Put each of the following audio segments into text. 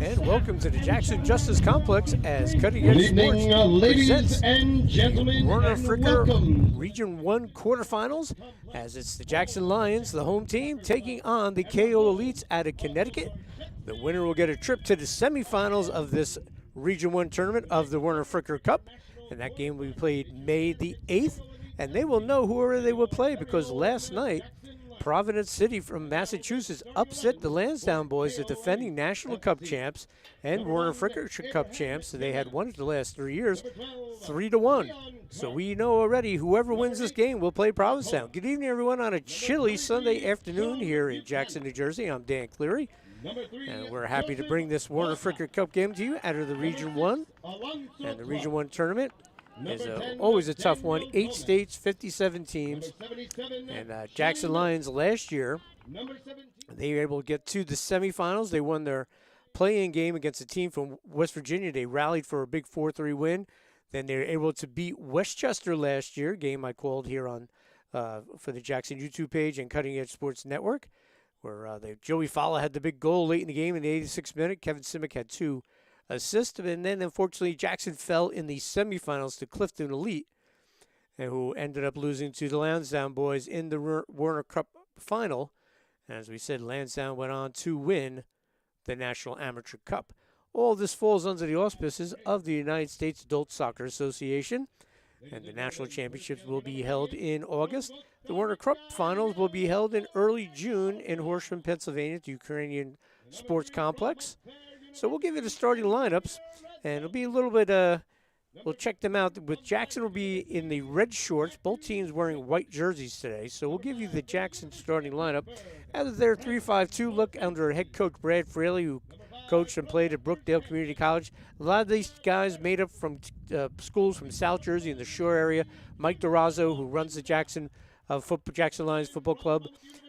And welcome to the Jackson Justice Complex as Cutting Edge Good Sports evening, ladies presents and gentlemen, Werner and Fricker welcome. Region 1 quarterfinals, as it's the Jackson Lions, the home team, taking on the KO Elites out of Connecticut. The winner will get a trip to the semifinals of this Region 1 tournament of the Werner Fricker Cup, and that game will be played May the 8th, and they will know whoever they will play because last night Providence City from Massachusetts upset the Lansdowne boys, the defending National Cup champs and Werner Fricker Cup champs. So they had won it the last 3 years, 3-1. So we know already whoever wins this game will play Provincetown. Good evening, everyone, on a chilly Sunday afternoon here in Jackson, New Jersey. I'm Dan Cleary, and we're happy to bring this Werner Fricker Cup game to you out of the Region 1. And the Region 1 tournament is always a tough one. 8 states, 57 teams. And Jackson Lions last year, they were able to get to the semifinals. They won their play-in game against a team from West Virginia. They rallied for a big 4-3 win. Then they were able to beat Westchester last year, game I called here on for the Jackson YouTube page and Cutting Edge Sports Network, where Joey Falla had the big goal late in the game in the 86th minute. Kevin Simic had 2 assists, and then unfortunately Jackson fell in the semifinals to Clifton Elite, who ended up losing to the Lansdowne boys in the Werner Cup final. And as we said, Lansdowne went on to win the National Amateur Cup. All this falls under the auspices of the United States Adult Soccer Association, and the national championships will be held in August. The Werner Cup finals will be held in early June in Horsham, Pennsylvania, at the Ukrainian Sports Complex. So we'll give you the starting lineups, and it'll be a little bit, we'll check them out. With Jackson will be in the red shorts, both teams wearing white jerseys today. So we'll give you the Jackson starting lineup. Out of their 3-5-2 look under head coach Brad Fraley, who coached and played at Brookdale Community College. A lot of these guys made up from schools from South Jersey and the Shore area. Mike Durazzo, who runs the Jackson Lions Football Club,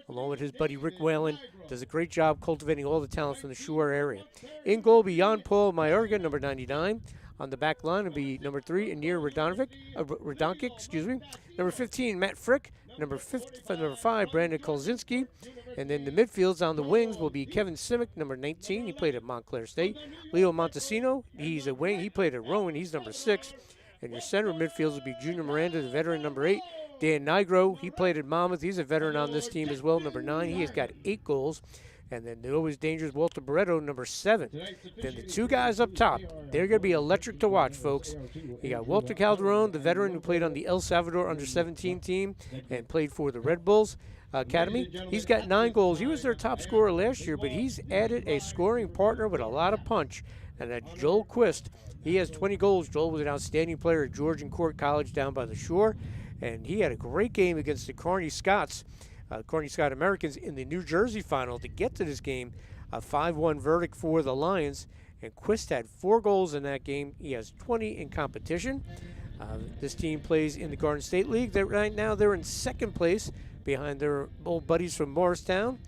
along with his buddy Rick Whalen, does a great job cultivating all the talent from the Shore area. In goal will be Jan Paul Mayorga, number 99. On the back line will be number 3, Anir Radonkic. Number 15, Matt Frick. Number 5, Brandon Kolzinski. And then the midfields on the wings will be Kevin Simic, number 19. He played at Montclair State. Leo Montesino, he's a wing. He played at Rowan. He's number 6. And your center midfields will be Junior Miranda, the veteran, number 8. Dan Nigro, he played at Monmouth. He's a veteran on this team as well, number 9. He has got 8 goals. And then the always dangerous Walter Barreto, number 7. Then the 2 guys up top, they're going to be electric to watch, folks. You got Walter Calderon, the veteran who played on the El Salvador under-17 team and played for the Red Bulls Academy. He's got 9 goals. He was their top scorer last year, but he's added a scoring partner with a lot of punch. And that's Joel Quist. He has 20 goals. Joel was an outstanding player at Georgian Court College down by the shore. And he had a great game against the Kearney Scott Americans in the New Jersey final to get to this game. A 5-1 verdict for the Lions. And Quist had 4 goals in that game. He has 20 in competition. This team plays in the Garden State League. Right now they're in second place behind their old buddies from Morristown.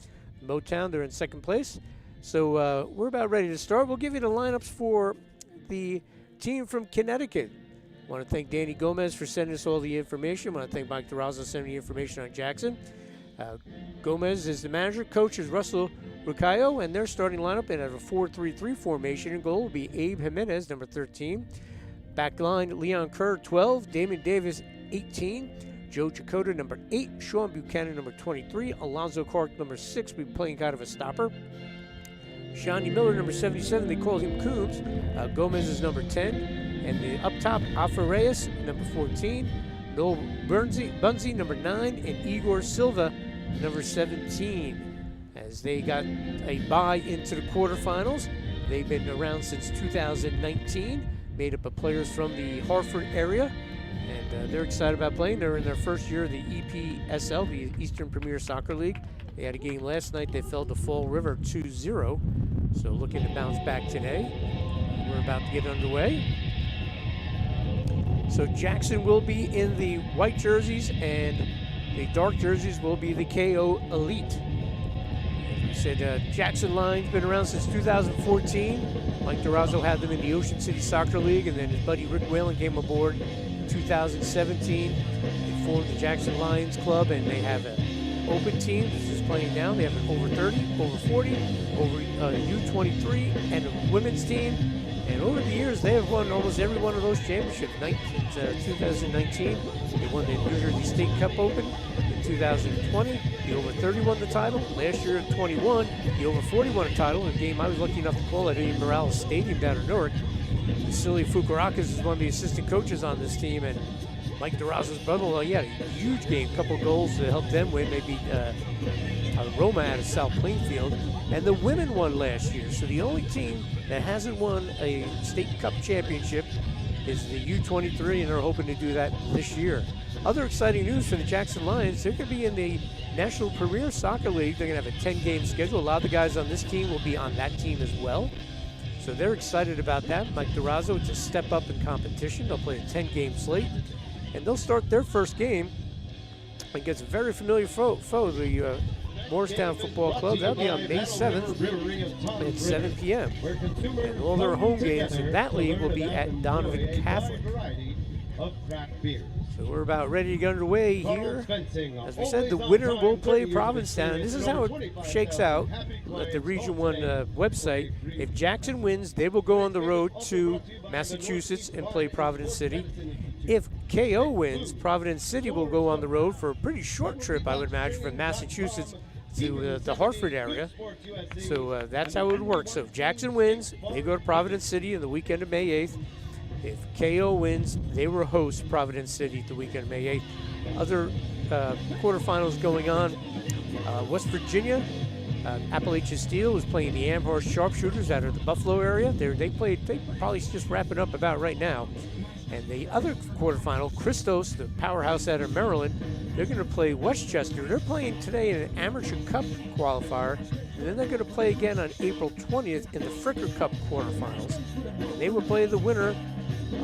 Motown, they're in second place. So we're about ready to start. We'll give you the lineups for the team from Connecticut. I want to thank Danny Gomez for sending us all the information. I want to thank Mike Durazzo for sending the information on Jackson. Gomez is the manager. Coach is Russell Rucayo, and their starting lineup in a 4-3-3 formation. In goal will be Abe Jimenez, number 13. Back line, Leon Kerr, 12. Damon Davis, 18. Joe Chakota, number 8. Sean Buchanan, number 23. Alonzo Clark, number 6, will be playing kind of a stopper. Shawnee Miller, number 77. They call him Coombs. Gomez is number 10. And up top, Alfa Reyes, number 14. Noel Bunzy, number 9. And Igor Silva, number 17. As they got a bye into the quarterfinals. They've been around since 2019. Made up of players from the Hartford area. And they're excited about playing. They're in their first year of the EPSL, the Eastern Premier Soccer League. They had a game last night. They fell to Fall River 2-0. So looking to bounce back today. We're about to get underway. So Jackson will be in the white jerseys, and the dark jerseys will be the KO Elite. As we said, Jackson Lions been around since 2014. Mike Durazzo had them in the Ocean City Soccer League, and then his buddy Rick Whalen came aboard in 2017. They formed the Jackson Lions Club, and they have open team. This is playing now. They have an over 30, over 40, over U23, and a women's team. And over the years, they have won almost every one of those championships. 2019, they won the New Jersey State Cup Open. In 2020, the over 30 won the title. Last year, in 21, the over 40 won a title. A game I was lucky enough to call at Eddie Morales Stadium down in Newark. Vasily Fukurakis is one of the assistant coaches on this team, and Mike DeRosa's brother-in-law, he had a huge game, couple goals to help them win. They beat Roma out of South Plainfield. And the women won last year. So the only team that hasn't won a state cup championship is the U23, and they're hoping to do that this year. Other exciting news for the Jackson Lions, they're going to be in the National Premier Soccer League. They're going to have a 10-game schedule. A lot of the guys on this team will be on that team as well. So they're excited about that. Mike DeRosa, it's a step up in competition. They'll play a 10-game slate. And they'll start their first game against a very familiar foe, the Morristown Football Club. That'll be on May 7th at 7 p.m. And all their home games in that league will be at Donovan Catholic. So we're about ready to get underway here. As we said, the winner will play Provincetown. This is how it shakes out at the Region 1 website. If Jackson wins, they will go on the road to Massachusetts and play Providence City. If KO wins, Providence City will go on the road for a pretty short trip, I would imagine, from Massachusetts to the Hartford area. So that's how it would work. So if Jackson wins, they go to Providence City on the weekend of May 8th. If KO wins, they will host Providence City the weekend of May 8th. Other quarterfinals going on. West Virginia, Appalachian Steel is playing the Amherst Sharpshooters out of the Buffalo area. They probably just wrapping up about right now. And the other quarterfinal, Christos, the powerhouse out of Maryland, they're going to play Westchester. They're playing today in an Amateur Cup qualifier, and then they're going to play again on April 20th in the Fricker Cup quarterfinals. And they will play the winner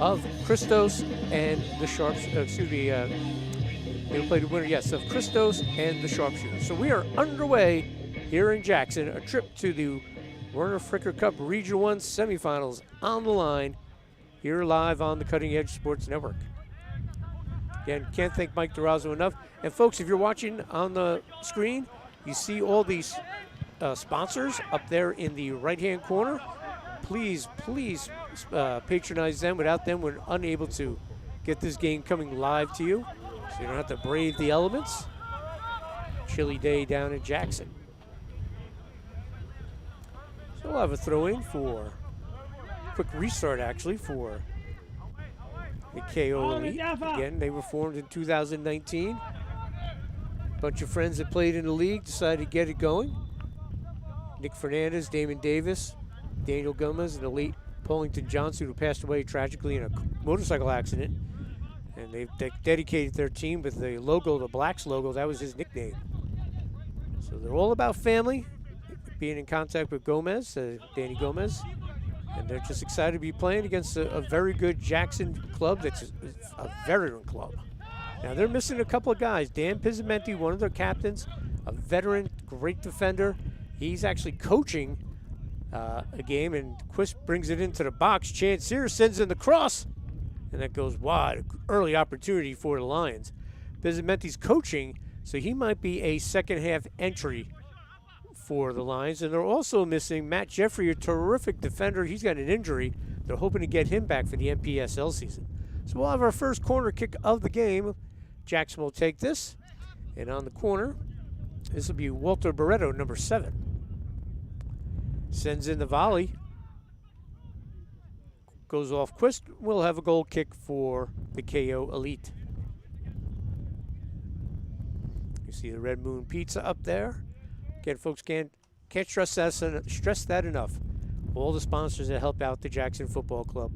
of Christos and the they will play the winner, yes, of Christos and the Sharpshooters. So we are underway here in Jackson, a trip to the Werner Fricker Cup Region 1 semifinals on the line, here live on the Cutting Edge Sports Network. Again, can't thank Mike DeRosa enough. And folks, if you're watching on the screen, you see all these sponsors up there in the right-hand corner. Please patronize them. Without them, we're unable to get this game coming live to you, so you don't have to brave the elements. Chilly day down in Jackson. So we'll have a throw-in for quick restart, actually, for the KO Elite. Again, they were formed in 2019. A bunch of friends that played in the league decided to get it going. Nick Fernandez, Damon Davis, Daniel Gomez, and the late Paulington Johnson, who passed away tragically in a motorcycle accident. And they've dedicated their team with the logo, the Blacks logo. That was his nickname. So they're all about family, being in contact with Gomez, Danny Gomez. And they're just excited to be playing against a very good Jackson club that's a veteran club. Now, they're missing a couple of guys. Dan Pizzamenti, one of their captains, a veteran, great defender. He's actually coaching a game, and Quist brings it into the box. Chance here sends in the cross, and that goes wide. Early opportunity for the Lions. Pizzamenti's coaching, so he might be a second-half entry for the Lions. And they're also missing Matt Jeffrey, a terrific defender. He's got an injury. They're hoping to get him back for the NPSL season. So we'll have our first corner kick of the game. Jackson will take this. And on the corner, this will be Walter Barreto, number 7. Sends in the volley. Goes off Quist. We'll have a goal kick for the KO Elite. You see the Red Moon Pizza up there. Again, folks, can't stress that enough. All the sponsors that help out the Jackson Football Club,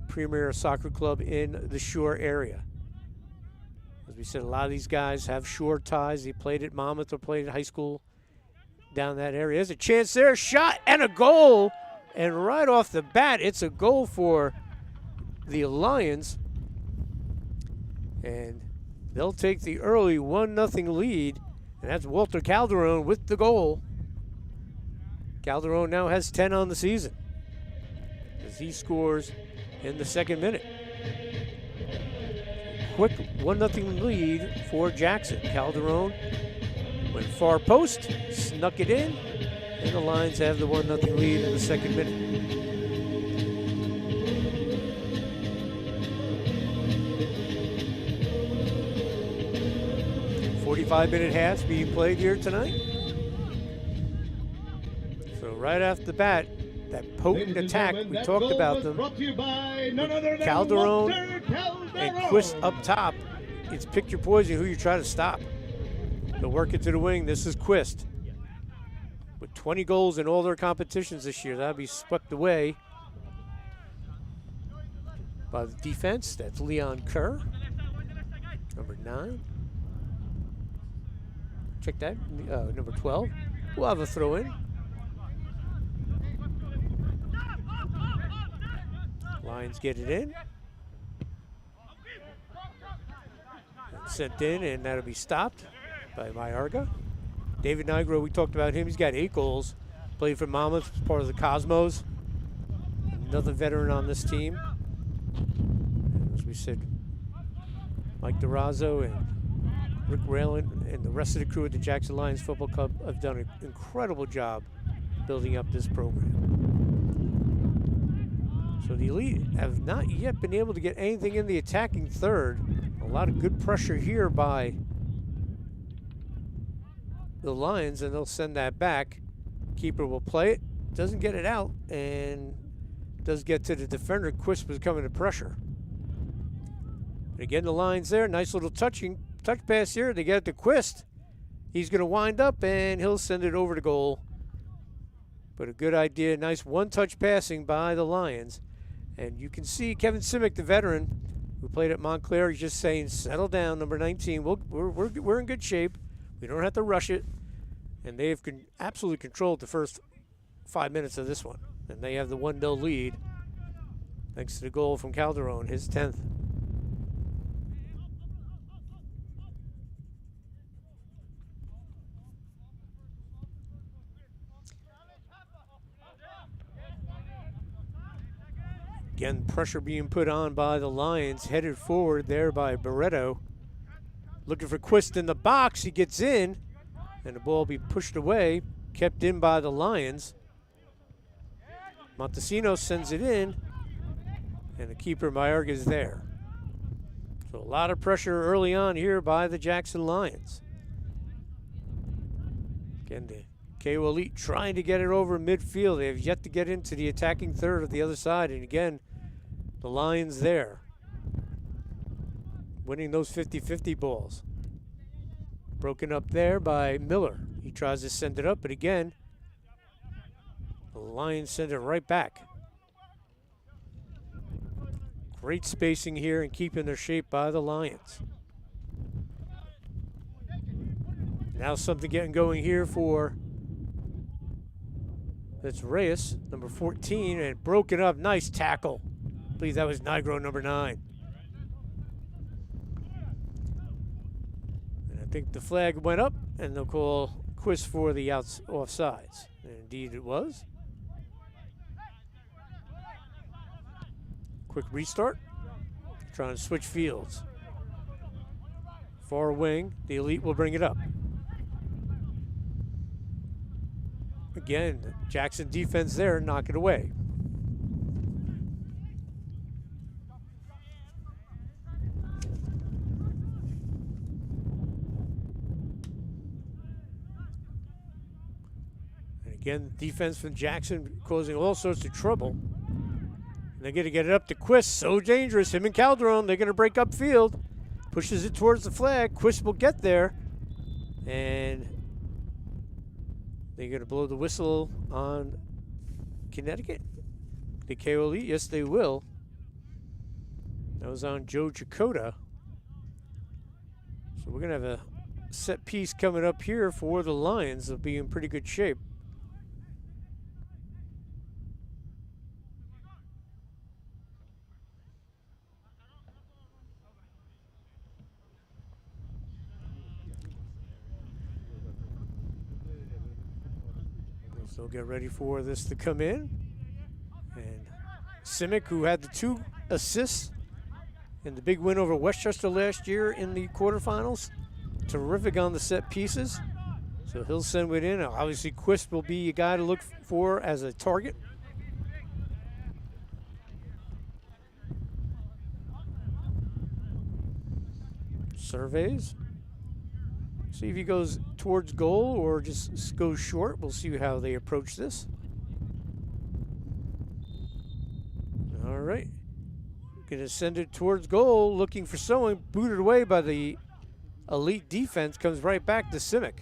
premier soccer club in the Shore area. As we said, a lot of these guys have Shore ties. They played at Monmouth or played at high school down that area. There's a chance there, shot and a goal. And right off the bat, it's a goal for the Lions. And they'll take the early 1-0 lead. And that's Walter Calderon with the goal. Calderon now has 10 on the season as he scores in the 2nd minute. Quick 1-0 lead for Jackson. Calderon Went far post, snuck it in, and the Lions have the 1-0 lead in the second minute. 45-minute halves being played here tonight. So right off the bat, that potent attack, we talked about them. Calderon and Quist up top. It's pick your poison, who you try to stop. They'll work it to the wing. This is Quist. With 20 goals in all their competitions this year, that'll be swept away by the defense. That's Leon Kerr, number 9. Check that, number 12. We'll have a throw in. Lions get it in. Sent in, and that'll be stopped by Mayorga. David Nigro, we talked about him. He's got 8 goals. Played for Monmouth, part of the Cosmos. Another veteran on this team. And as we said, Mike DeRozzo and Rick Rayland and the rest of the crew at the Jackson Lions Football Club have done an incredible job building up this program. So the Elite have not yet been able to get anything in the attacking third. A lot of good pressure here by the Lions, and they'll send that back. Keeper will play it, doesn't get it out, and does get to the defender. Quist was coming to pressure. And again, the Lions there, nice little touch pass here. They get it to Quist. He's going to wind up, and he'll send it over to goal. But a good idea, nice one-touch passing by the Lions. And you can see Kevin Simic, the veteran who played at Montclair, he's just saying, settle down, number 19. We're in good shape. We don't have to rush it. And they've absolutely controlled the first 5 minutes of this one. And they have the 1-0 lead thanks to the goal from Calderon, his 10th. Again, pressure being put on by the Lions, headed forward there by Barreto. Looking for Quist in the box, he gets in, and the ball will be pushed away, kept in by the Lions. Montesino sends it in, and the keeper, Mayorga, is there. So a lot of pressure early on here by the Jackson Lions. Again, the KO Elite trying to get it over midfield. They have yet to get into the attacking third of the other side. And again, the Lions there, winning those 50-50 balls. Broken up there by Miller. He tries to send it up, but again, the Lions send it right back. Great spacing here and keeping their shape by the Lions. Now something getting going here for, that's Reyes, number 14, and broken up. Nice tackle. I believe that was Nigro, number 9. And I think the flag went up, and they'll call Quist for the offsides. And indeed it was. Quick restart. Trying to switch fields. Far wing, the Elite will bring it up. Again, the Jackson defense there, knock it away. And again, defense from Jackson causing all sorts of trouble. And they're going to get it up to Quist, so dangerous. Him and Calderon, they're going to break upfield. Pushes it towards the flag. Quist will get there. And they're going to blow the whistle on Connecticut. The KO Elite, yes, they will. That was on Joe Chakota. So we're going to have a set piece coming up here for the Lions. They'll be in pretty good shape. So get ready for this to come in. And Simic, who had the 2 assists in the big win over Westchester last year in the quarterfinals. Terrific on the set pieces. So he'll send it in. Obviously, Quist will be a guy to look for as a target. Surveys. See if he goes towards goal or just goes short. We'll see how they approach this. All right. Gonna send it towards goal, looking for someone. Booted away by the Elite defense. Comes right back to Simic.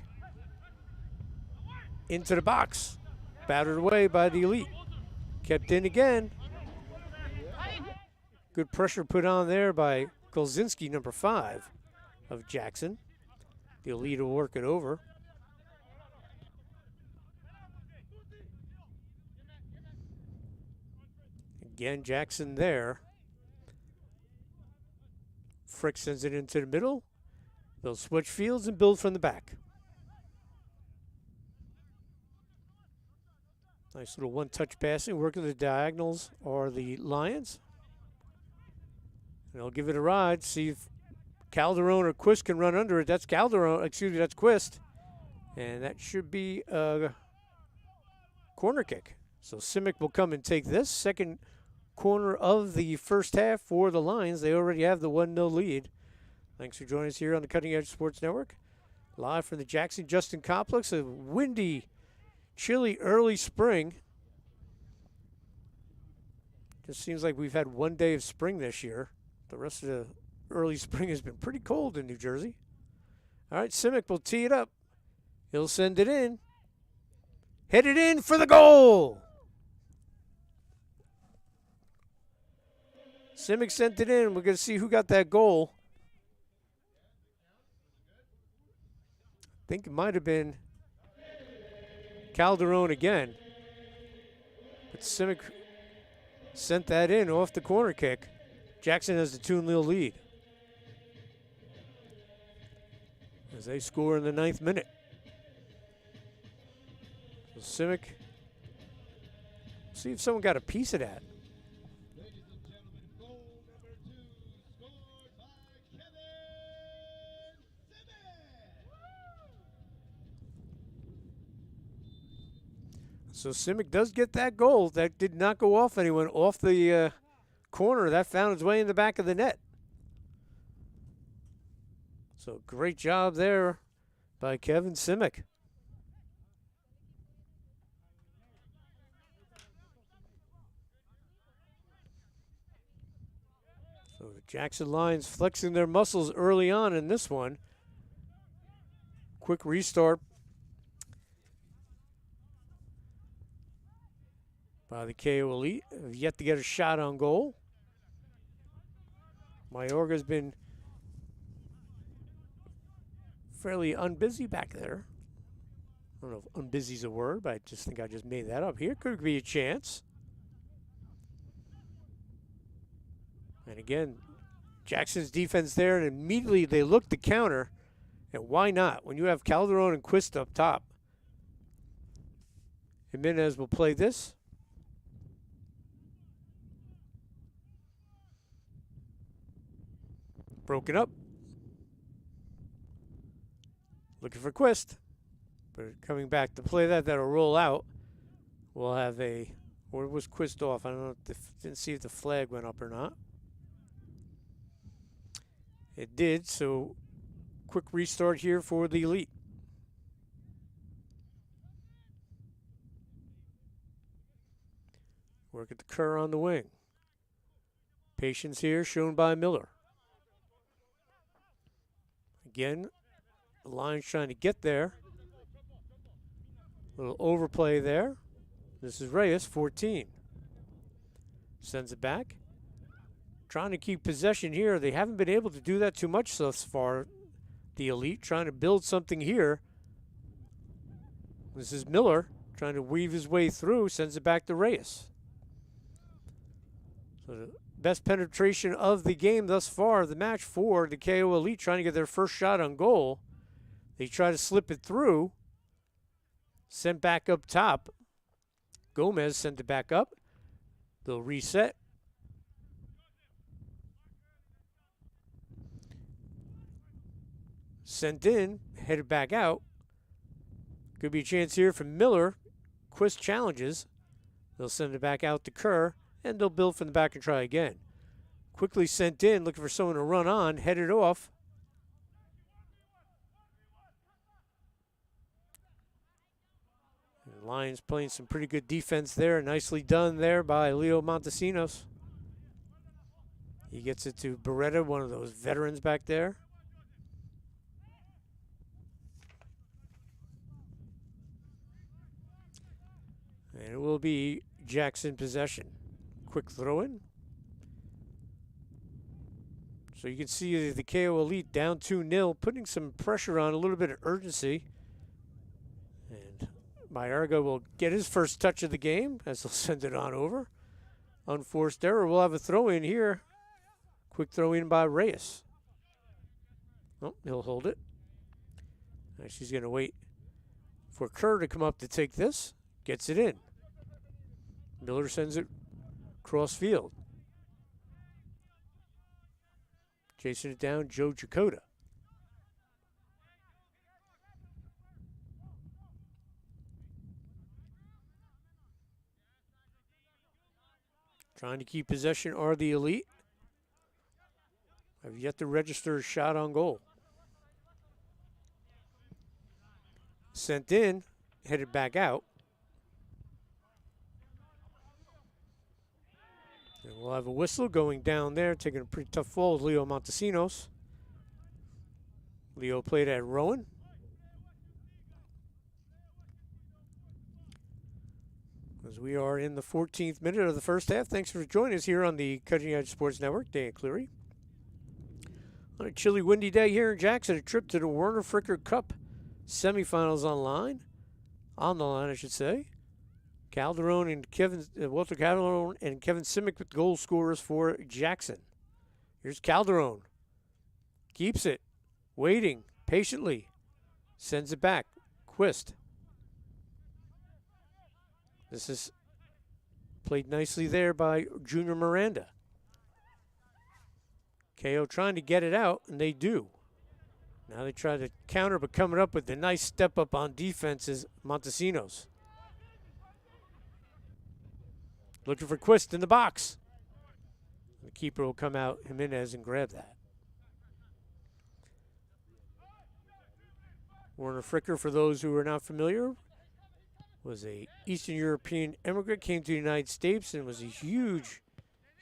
Into the box. Battered away by the Elite. Kept in again. Good pressure put on there by Golzinski, number 5 of Jackson. The Elite will work it over. Again, Jackson there. Frick sends it into the middle. They'll switch fields and build from the back. Nice little one-touch passing. Working the diagonals are the Lions. And they'll give it a ride. See if Calderon or Quist can run under it. That's Calderon. Excuse me, that's Quist. And that should be a corner kick. So Simic will come and take this. Second corner of the first half for the Lions. They already have the 1-0 lead. Thanks for joining us here on the Cutting Edge Sports Network. Live from the Jackson Justin Complex. A windy, chilly early spring. Just seems like we've had one day of spring this year. The rest of the early spring has been pretty cold in New Jersey. All right, Simic will tee it up. He'll send it in. Hit it in for the goal. Simic sent it in. We're going to see who got that goal. I think it might have been Calderon again. But Simic sent that in off the corner kick. Jackson has the 2-0 lead as they score in the 9th minute. So Simic, see if someone got a piece of that. So Simic does get that goal. That did not go off anyone. Off the corner. That found its way in the back of the net. So great job there by Kevin Simic. So the Jackson Lions flexing their muscles early on in this one. Quick restart by the KO Elite. Have yet to get a shot on goal. Mayorga's been fairly unbusy back there. I don't know if unbusy's a word, but I just think I just made that up. Here could be a chance. And again, Jackson's defense there, and immediately they look to counter. And why not? When you have Calderon and Quist up top. Jimenez will play this. Broken up. Looking for Quist. But coming back to play that, that'll roll out. We'll have a, or was Quist off? I don't know, didn't see if the flag went up or not. It did, so quick restart here for the Elite. Work at the Kerr on the wing. Patience here shown by Miller. Again, the Lions trying to get there. Little overplay there. This is Reyes, 14. Sends it back. Trying to keep possession here. They haven't been able to do that too much thus far. The Elite trying to build something here. This is Miller trying to weave his way through. Sends it back to Reyes. So the best penetration of the game thus far, the match for the KO Elite, trying to get their first shot on goal. They try to slip it through. Sent back up top. Gomez sent it back up. They'll reset. Sent in, headed back out. Could be a chance here for Miller. Quist challenges. They'll send it back out to Kerr, and they'll build from the back and try again. Quickly sent in, looking for someone to run on, headed off. And Lions playing some pretty good defense there. Nicely done there by Leo Montesinos. He gets it to Beretta, one of those veterans back there. And it will be Jackson possession. Quick throw in. So you can see the KO Elite down 2-0, putting some pressure on, a little bit of urgency. And Mayorga will get his first touch of the game as he'll send it on over. Unforced error. We'll have a throw in here. Quick throw in by Reyes. Oh, he'll hold it. She's going to wait for Kerr to come up to take this. Gets it in. Miller sends it cross field. Chasing it down, Joe Chakota. Trying to keep possession are the Elite. Have yet to register a shot on goal. Sent in, headed back out. And we'll have a whistle going down there, taking a pretty tough fall with Leo Montesinos. Leo played at Rowan. As we are in the 14th minute of the first half. Thanks for joining us here on the Cutting Edge Sports Network. Dan Cleary. On a chilly, windy day here in Jackson, a trip to the Werner Fricker Cup semifinals on the line, I should say. Calderon and Walter Calderon and Kevin Simic with goal scorers for Jackson. Here's Calderon. Keeps it. Waiting patiently. Sends it back. Quist. This is played nicely there by Junior Miranda. KO trying to get it out, and they do. Now they try to counter, but coming up with the nice step up on defense is Montesinos. Looking for Quist in the box. The keeper will come out, Jimenez, and grab that. Werner Fricker, for those who are not familiar, was a Eastern European immigrant, came to the United States, and was a huge,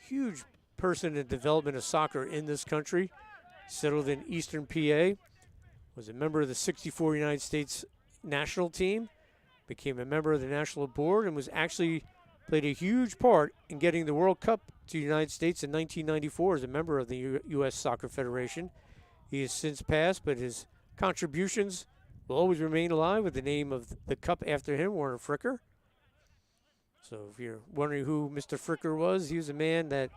huge person in the development of soccer in this country. Settled in Eastern PA. Was a member of the '64 United States national team. Became a member of the national board, and was actually played a huge part in getting the World Cup to the United States in 1994 as a member of the U.S. Soccer Federation. He has since passed, but his contributions will always remain alive with the name of the cup after him, Werner Fricker. So if you're wondering who Mr. Fricker was, he was a man that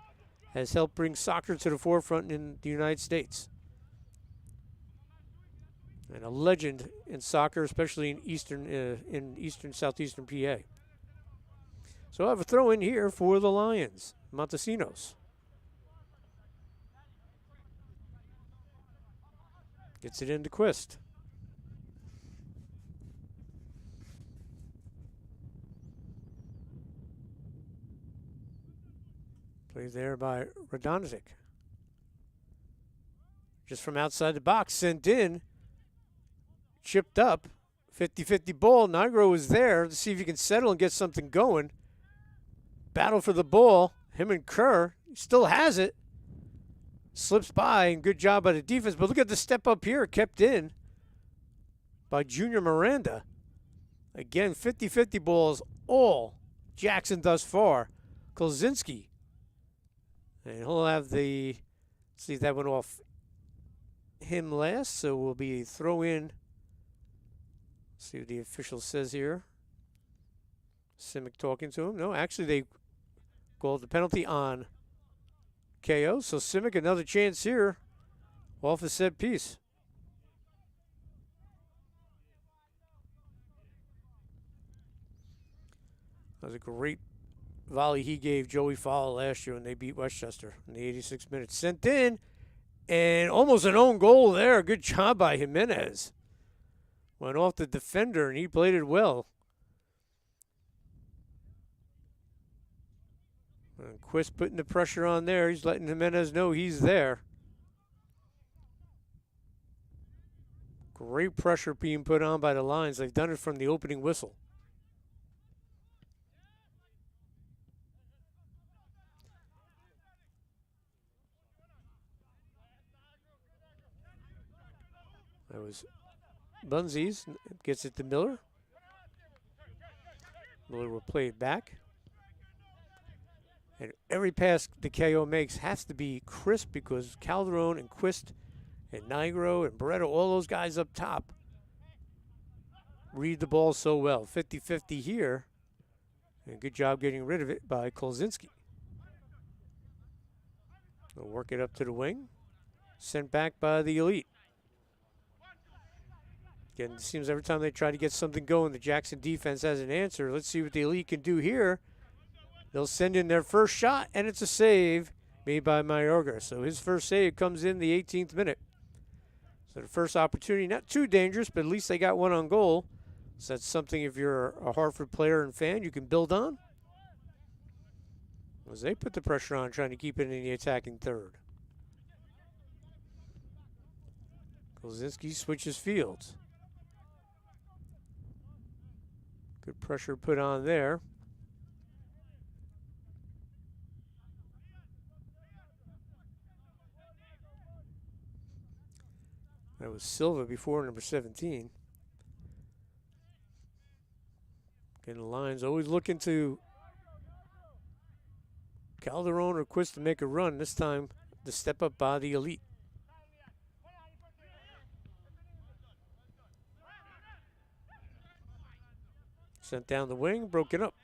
has helped bring soccer to the forefront in the United States. And a legend in soccer, especially in southeastern PA. So I have a throw in here for the Lions. Montesinos. Gets it into Quist. Played there by Radonjic. Just from outside the box, sent in. Chipped up. 50-50 ball. Nigro was there to see if he can settle and get something going. Battle for the ball. Him and Kerr. He still has it. Slips by, and good job by the defense. But look at the step up here. Kept in by Junior Miranda. Again, 50-50 balls all Jackson thus far. Kolzinski. And he'll have the, see if that went off him last. So we'll be throw in. See what the official says here. Simic talking to him. No, actually they called the penalty on KO. So Simic, another chance here off the set piece. That was a great volley he gave Joey Fowler last year when they beat Westchester in the 86 minutes. Sent in, and almost an own goal there. Good job by Jimenez. Went off the defender, and he played it well. And Quist putting the pressure on there. He's letting Jimenez know he's there. Great pressure being put on by the Lions. They've done it from the opening whistle. That was Bunzies. Gets it to Miller. Miller will play it back. And every pass the KO makes has to be crisp because Calderon and Quist and Nigro and Barreto, all those guys up top, read the ball so well. 50-50 here. And good job getting rid of it by Kolzinski. They'll work it up to the wing. Sent back by the Elite. Again, it seems every time they try to get something going, the Jackson defense has an answer. Let's see what the Elite can do here. They'll send in their first shot, and it's a save made by Mayorga. So his first save comes in the 18th minute. So the first opportunity, not too dangerous, but at least they got one on goal. So that's something, if you're a Hartford player and fan, you can build on. As they put the pressure on, trying to keep it in the attacking third. Kolzinski switches fields. Good pressure put on there. That was Silva before, number 17. Again, the Lions always looking to Calderon or Quist to make a run. This time, the step up by the Elite. Sent down the wing, broken up.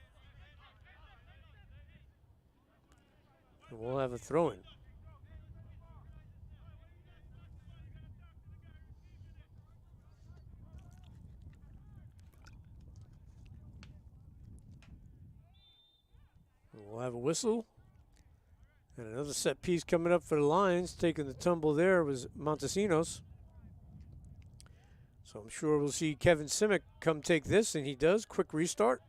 And we'll have a throw-in. We'll have a whistle. And another set piece coming up for the Lions. Taking the tumble there was Montesinos. So I'm sure we'll see Kevin Simic come take this, and he does. Quick restart.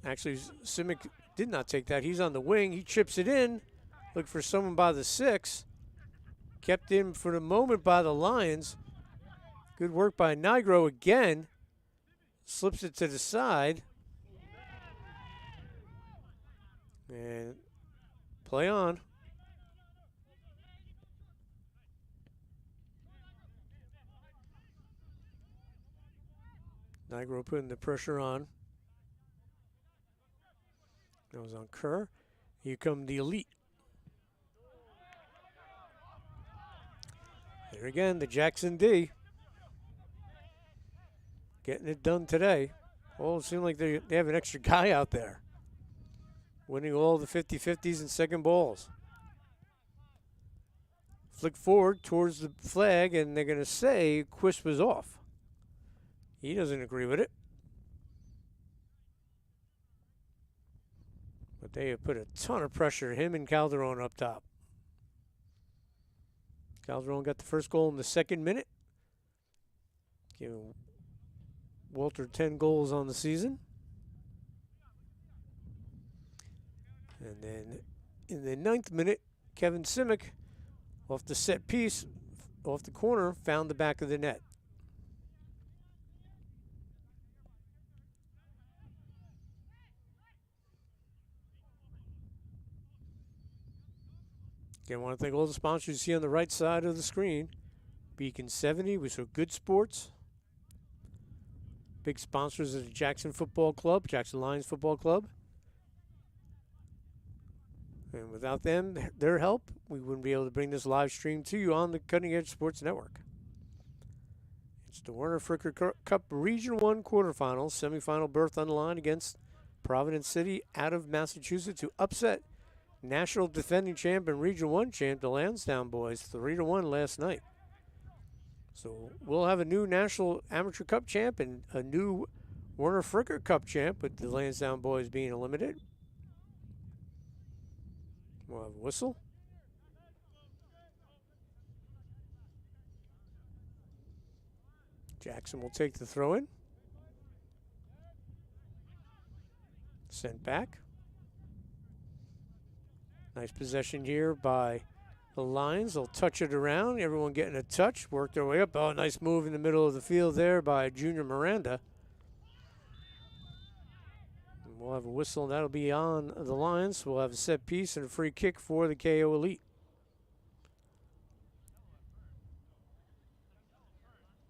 Actually, Simic did not take that. He's on the wing. He chips it in. Look for someone by the 6. Kept in for the moment by the Lions. Good work by Nigro again. Slips it to the side. And play on. Nigro putting the pressure on. That was on Kerr. Here come the Elite. There again, the Jackson D. Getting it done today. Oh, it seems like they have an extra guy out there. Winning all the 50-50s and second balls. Flick forward towards the flag, and they're going to say Quist was off. He doesn't agree with it. But they have put a ton of pressure, him and Calderon up top. Calderon got the first goal in the 2nd minute. Giving Walter 10 goals on the season. And then in the 9th minute, Kevin Simic, off the set piece, off the corner, found the back of the net. Again, I want to thank all the sponsors you see on the right side of the screen. Beacon 70, which are Good Sports. Big sponsors of the Jackson Football Club, Jackson Lions Football Club. And without them, their help, we wouldn't be able to bring this live stream to you on the Cutting Edge Sports Network. It's the Werner Fricker Cup Region 1 quarterfinals, semifinal berth on the line against Providence City out of Massachusetts, to upset national defending champ and Region 1 champ, the Lansdowne boys, 3-1 last night. So we'll have a new National Amateur Cup champ and a new Werner Fricker Cup champ, with the Lansdowne boys being eliminated. We'll have a whistle. Jackson will take the throw in. Sent back. Nice possession here by the Lions. They'll touch it around. Everyone getting a touch. Work their way up. Oh, nice move in the middle of the field there by Junior Miranda. And we'll have a whistle, and that'll be on the Lions. We'll have a set piece and a free kick for the KO Elite.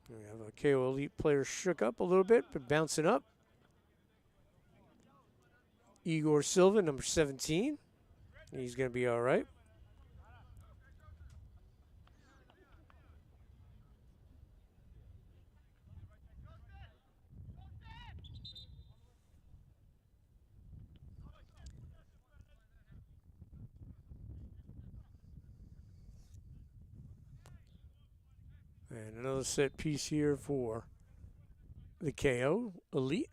We have a KO Elite player shook up a little bit, but bouncing up. Igor Silva, number 17. He's going to be all right. And another set piece here for the KO Elite.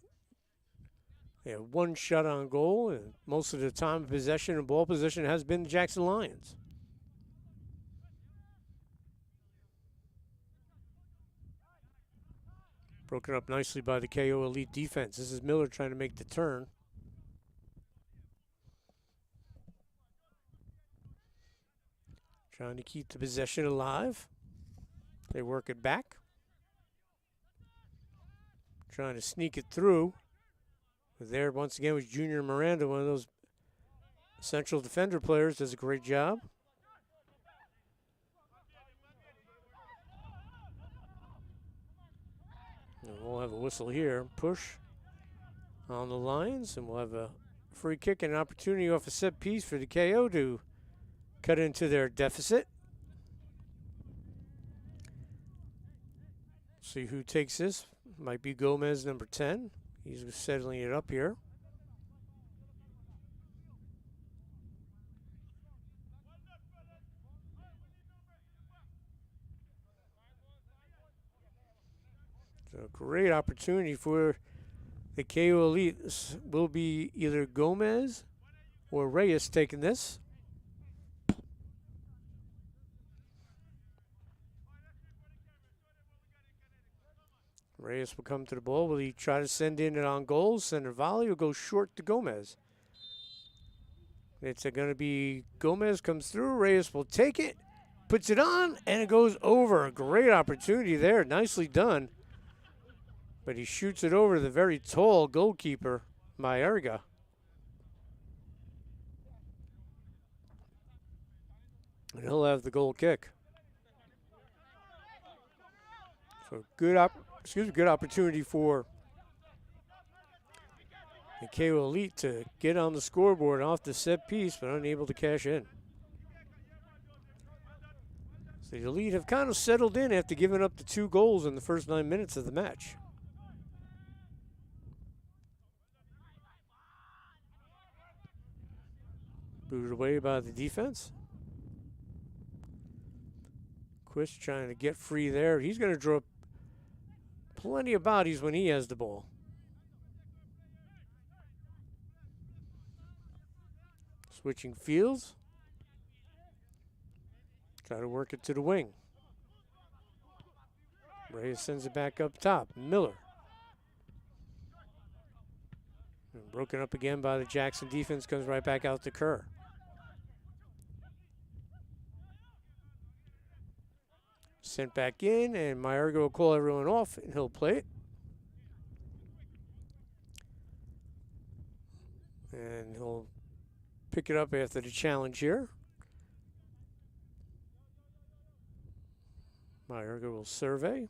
They have one shot on goal, and most of the time possession and ball position has been the Jackson Lions. Broken up nicely by the KO Elite defense. This is Miller trying to make the turn. Trying to keep the possession alive. They work it back. Trying to sneak it through. But there, once again, was Junior Miranda, one of those central defender players, does a great job. And we'll have a whistle here. Push on the Lions, and we'll have a free kick and an opportunity off a set piece for the KO to cut into their deficit. See who takes this. Might be Gomez, number 10. He's settling it up here. So great opportunity for the KO Elite. This will be either Gomez or Reyes taking this. Reyes will come to the ball. Will he try to send in it on goal, send a volley, or go short to Gomez? It's going to be Gomez comes through. Reyes will take it, puts it on, and it goes over. A great opportunity there. Nicely done. But he shoots it over to the very tall goalkeeper, Mayorga. And he'll have the goal kick. So good opportunity for the KO Elite to get on the scoreboard off the set piece, but unable to cash in. So the Elite have kind of settled in after giving up the 2 goals in the first 9 minutes of the match. Booted away by the defense. Quist trying to get free there. He's going to draw plenty of bodies when he has the ball. Switching fields. Try to work it to the wing. Reyes sends it back up top. Miller. And broken up again by the Jackson defense. Comes right back out to Kerr. Sent back in, and Mayorga will call everyone off, and he'll play it. And he'll pick it up after the challenge here. Mayorga will survey.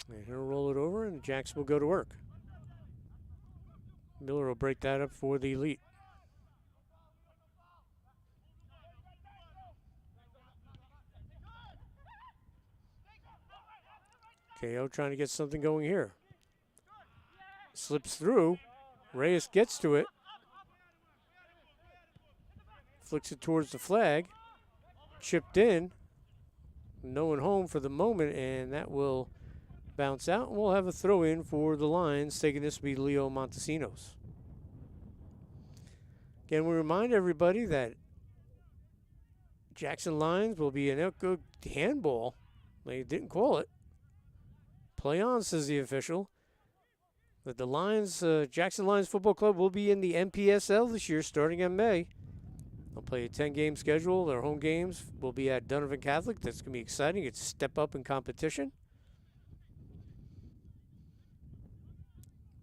And he'll roll it over, and Jackson will go to work. Miller will break that up for the Elite. KO trying to get something going here. Slips through. Reyes gets to it. Flicks it towards the flag. Chipped in. No one home for the moment, and that will bounce out. And we'll have a throw in for the Lions. Taking this will be Leo Montesinos. Again, we remind everybody that Jackson Lions will be an good handball. They didn't call it. Play on, says the official. But the Lions, Jackson Lions Football Club will be in the NPSL this year starting in May. They'll play a 10-game schedule. Their home games will be at Donovan Catholic. That's going to be exciting. It's a step up in competition.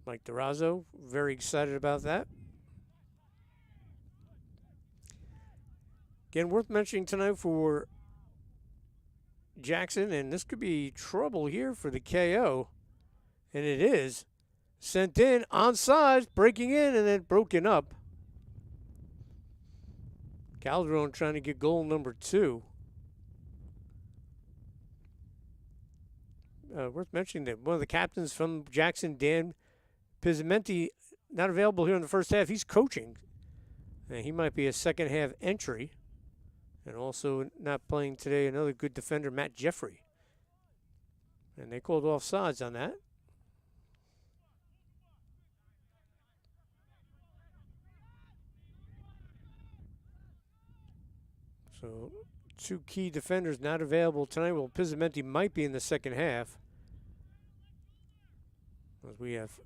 Mike Durazo, very excited about that. Again, worth mentioning tonight for Jackson, and this could be trouble here for the KO, and it is. Sent in, onside, breaking in, and then broken up. Calderon trying to get goal number 2. Worth mentioning that one of the captains from Jackson, Dan Pizzamenti, not available here in the first half. He's coaching, and he might be a second-half entry. And also not playing today, another good defender, Matt Jeffrey. And they called offsides on that. So 2 key defenders not available tonight. Well, Pizzamenti might be in the second half, as we have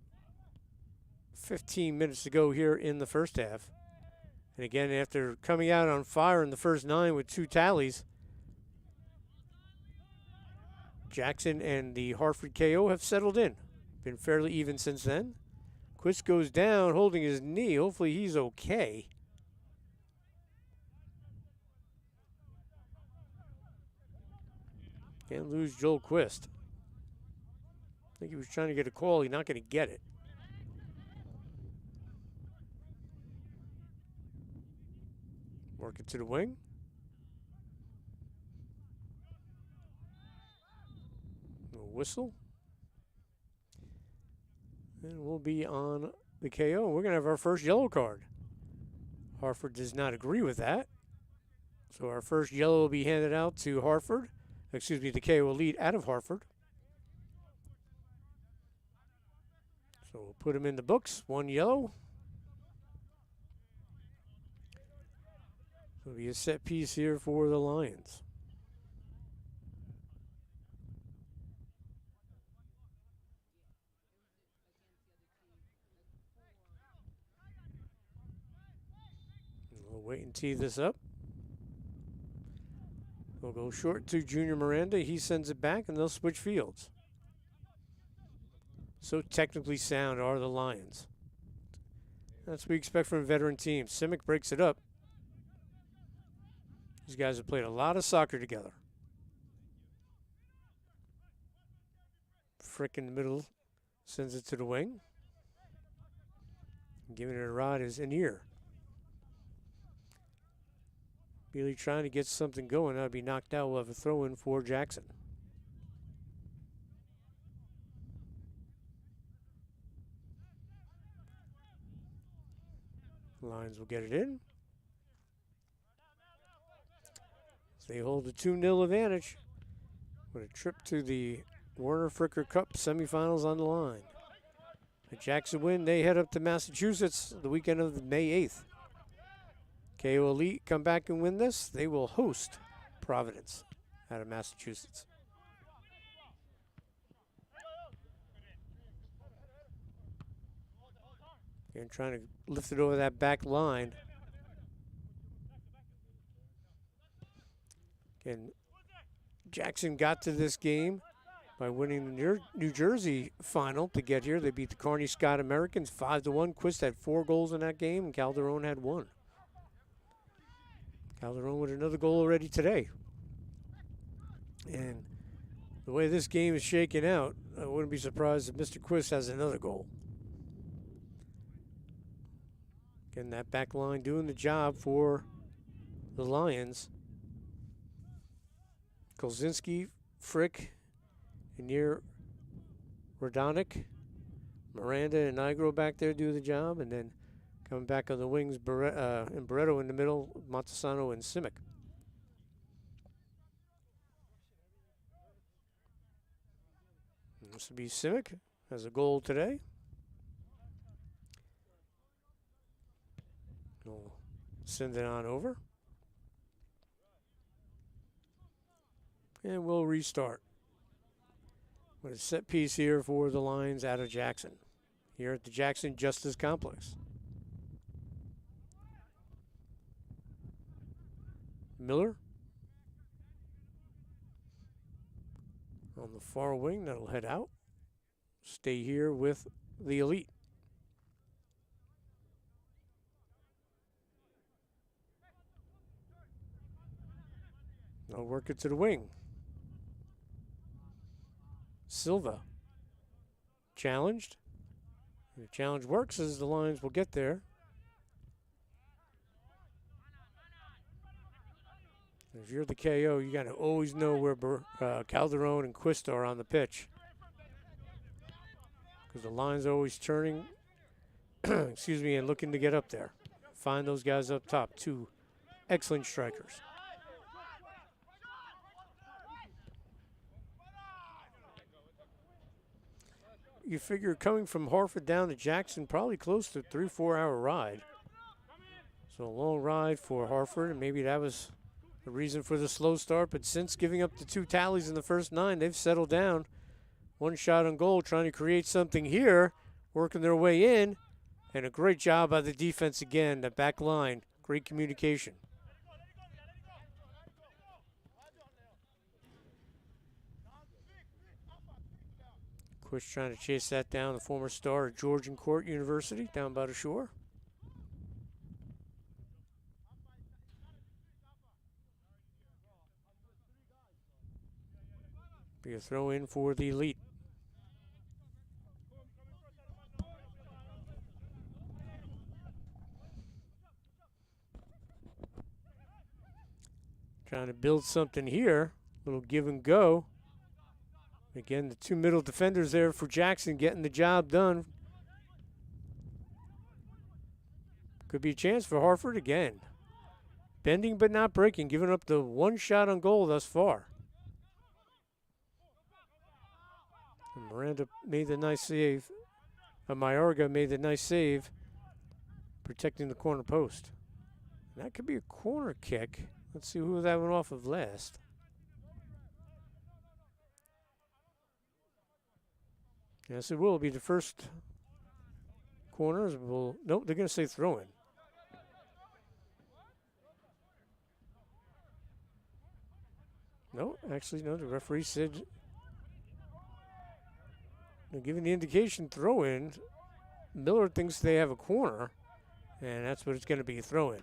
15 minutes to go here in the first half. And again, after coming out on fire in the first 9 with 2 tallies, Jackson and the Hartford KO have settled in. Been fairly even since then. Quist goes down holding his knee. Hopefully he's okay. Can't lose Joel Quist. I think he was trying to get a call. He's not going to get it. Work it to the wing. A whistle. And we'll be on the KO. We're going to have our first yellow card. Hartford does not agree with that. So our first yellow will be handed out to Hartford. Excuse me, the KO Elite out of Hartford. So we'll put him in the books. 1 yellow. It'll be a set piece here for the Lions. We'll wait and tee this up. We'll go short to Junior Miranda. He sends it back, and they'll switch fields. So technically sound are the Lions. That's what we expect from a veteran team. Simic breaks it up. These guys have played a lot of soccer together. Frick in the middle sends it to the wing. Giving it a rod is Anier. Really trying to get something going. That'll be knocked out. We'll have a throw in for Jackson. Lions will get it in. They hold a 2-0 advantage with a trip to the Werner Fricker Cup semifinals on the line. A Jackson win, they head up to Massachusetts the weekend of May 8th. KO Elite come back and win this. They will host Providence out of Massachusetts. Again, trying to lift it over that back line. Again, Jackson got to this game by winning the New Jersey final to get here. They beat the Kearney Scott Americans 5-1. Quist had 4 goals in that game, and Calderon had 1. Calderon with another goal already today. And the way this game is shaking out, I wouldn't be surprised if Mr. Quist has another goal. Again, that back line doing the job for the Lions. Kolzinski, Frick, Anier, Rodonic, Miranda and Nigro back there do the job, and then coming back on the wings, and Barreto in the middle, Montesano and Simic. This will be Simic, has a goal today. We'll send it on over. And we'll restart with a set piece here for the Lions out of Jackson, here at the Jackson Justice Complex. Miller on the far wing, that'll head out. Stay here with the Elite. They'll work it to the wing. Silva challenged. The challenge works as the Lions will get there. If you're the KO, you got to always know where Calderon and Quist are on the pitch, because the Lions are always turning, excuse me, and looking to get up there. Find those guys up top. Two excellent strikers. You figure coming from Hartford down to Jackson, probably close to a 3-4 hour ride. So a long ride for Hartford, and maybe that was the reason for the slow start. But since giving up the 2 tallies in the first 9, they've settled down. 1 shot on goal, trying to create something here, working their way in, and a great job by the defense again, the back line, great communication. Quist trying to chase that down, the former star at Georgian Court University down by the shore. Be a throw in for the Elite. Trying to build something here, little give and go. Again, the 2 middle defenders there for Jackson getting the job done. Could be a chance for Hartford again. Bending but not breaking, giving up the 1 shot on goal thus far. And Miranda made the nice save. Mayorga made the nice save, protecting the corner post. And that could be a corner kick. Let's see who that went off of last. Yes, it will be the first corners. Nope, they're going to say throw in. No, actually, no, the referee said, they're giving the indication throw in. Miller thinks they have a corner, and that's what it's going to be, a throw in.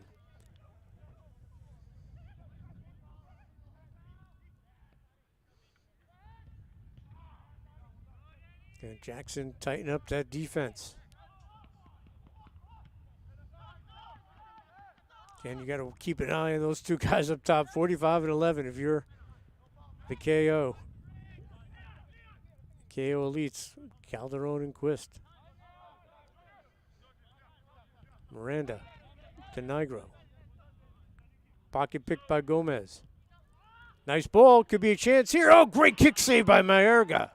And Jackson tighten up that defense. Again, you got to keep an eye on those 2 guys up top, 45 and 11 if you're the KO. KO Elites, Calderon and Quist. Miranda to Nigro. Pocket picked by Gomez. Nice ball, could be a chance here. Oh, great kick save by Mayorga.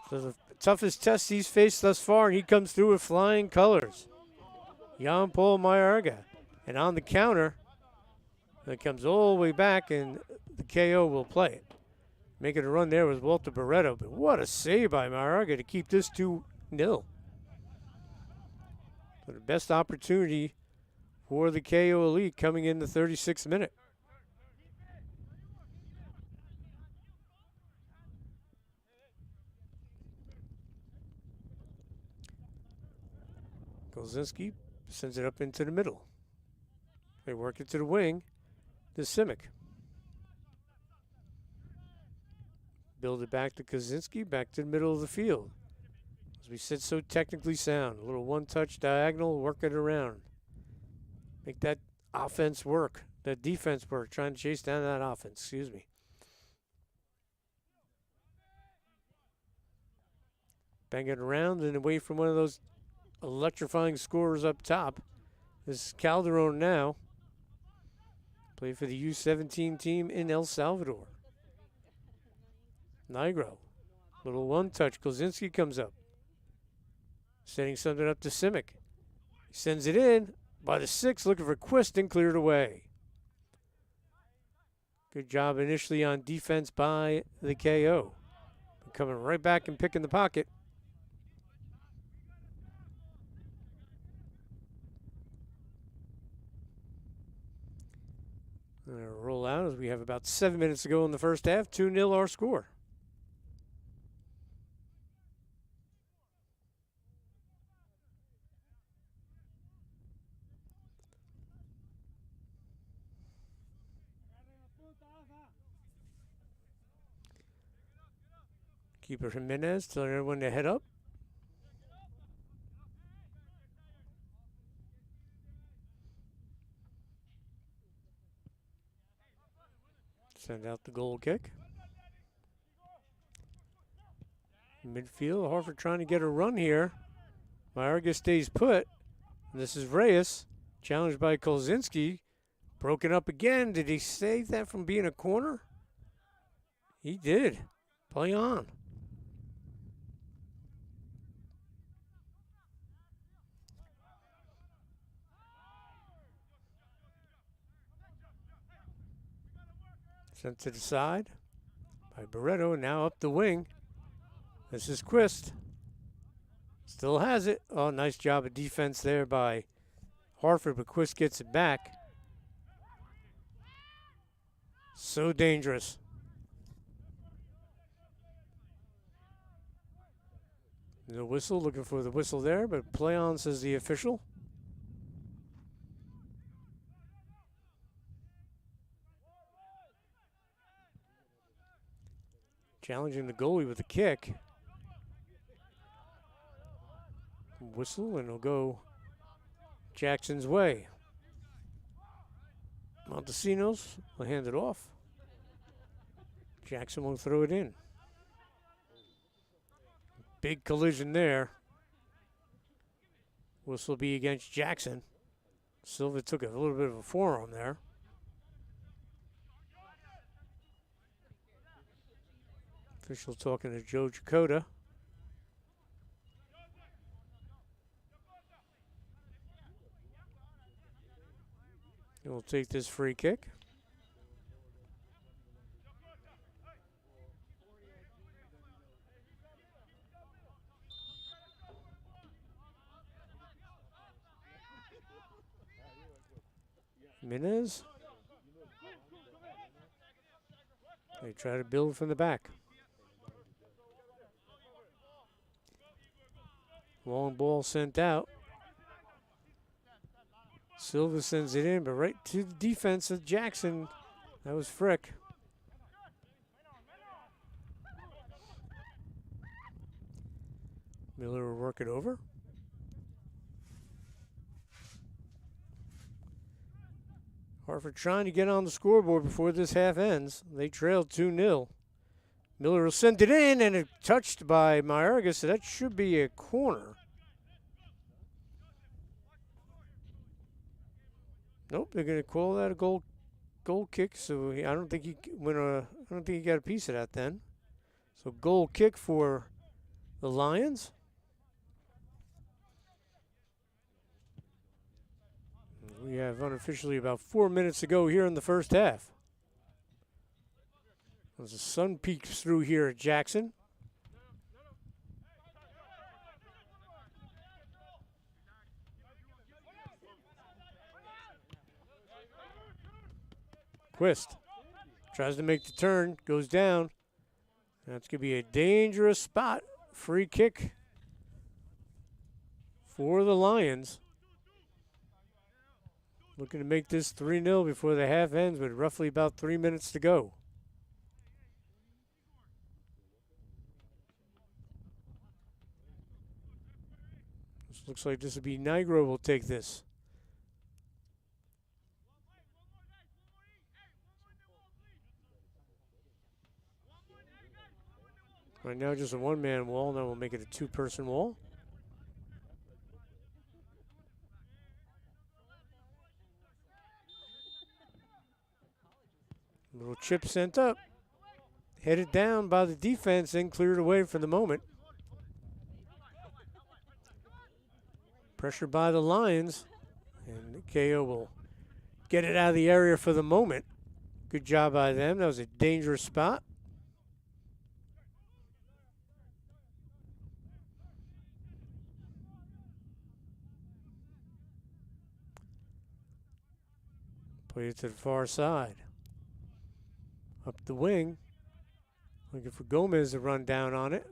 So the toughest test he's faced thus far, and he comes through with flying colors. Jan-Paul Mayorga. And on the counter, it comes all the way back, and the KO will play it. Making a run there was Walter Barreto, but what a save by Mayorga to keep this 2-0. So the best opportunity for the KO Elite coming in the 36th minute. Golzinski sends it up into the middle. They work it to the wing. To Simic. Build it back to Kaczynski, back to the middle of the field. As we said, so technically sound. A little one-touch diagonal, work it around. Make that offense work, that defense work, trying to chase down that offense, excuse me. Bang it around and away from one of those electrifying scorers up top. This is Calderon now. Play for the U17 team in El Salvador. Nigro. Little one-touch. Golzinski comes up. Setting something up to Simic. He sends it in by the 6, looking for Quist and cleared away. Good job initially on defense by the KO. Coming right back and picking the pocket. Roll out as we have about 7 minutes to go in the first half. 2-0 our score. Keeper Jimenez telling everyone to head up. Send out the goal kick. Midfield, Hartford trying to get a run here. Mayorga stays put. And this is Reyes, challenged by Kolzinski. Broken up again. Did he save that from being a corner? He did. Play on. Sent to the side by Barreto, now up the wing. This is Quist. Still has it. Oh, nice job of defense there by Hartford, but Quist gets it back. So dangerous. The whistle, looking for the whistle there, but play on, says the official. Challenging the goalie with a kick. Whistle, and it'll go Jackson's way. Montesinos will hand it off. Jackson will throw it in. Big collision there. Whistle be against Jackson. Silva took a little bit of a forearm there. Official talking to Joe Chakota. And we'll take this free kick. Minez. They try to build from the back. Long ball sent out. Silva sends it in, but right to the defense of Jackson. That was Frick. Miller will work it over. Hartford trying to get on the scoreboard before this half ends. They trailed 2-0. Miller will send it in, and it's touched by Mayorga, so that should be a corner. Nope, they're going to call that a goal kick. So I don't think he got a piece of that then. So goal kick for the Lions. We have unofficially about 4 minutes to go here in the first half. As the sun peeks through here at Jackson. Quist tries to make the turn, goes down. That's going to be a dangerous spot. Free kick for the Lions. Looking to make this 3-0 before the half ends with roughly about 3 minutes to go. This looks like this will be Nigro will take this. Right now just a one-man wall. Now we'll make it a two-person wall. Little chip sent up. Headed down by the defense and cleared away for the moment. Pressure by the Lions. And KO will get it out of the area for the moment. Good job by them. That was a dangerous spot. Play it to the far side. Up the wing. Looking for Gomez to run down on it.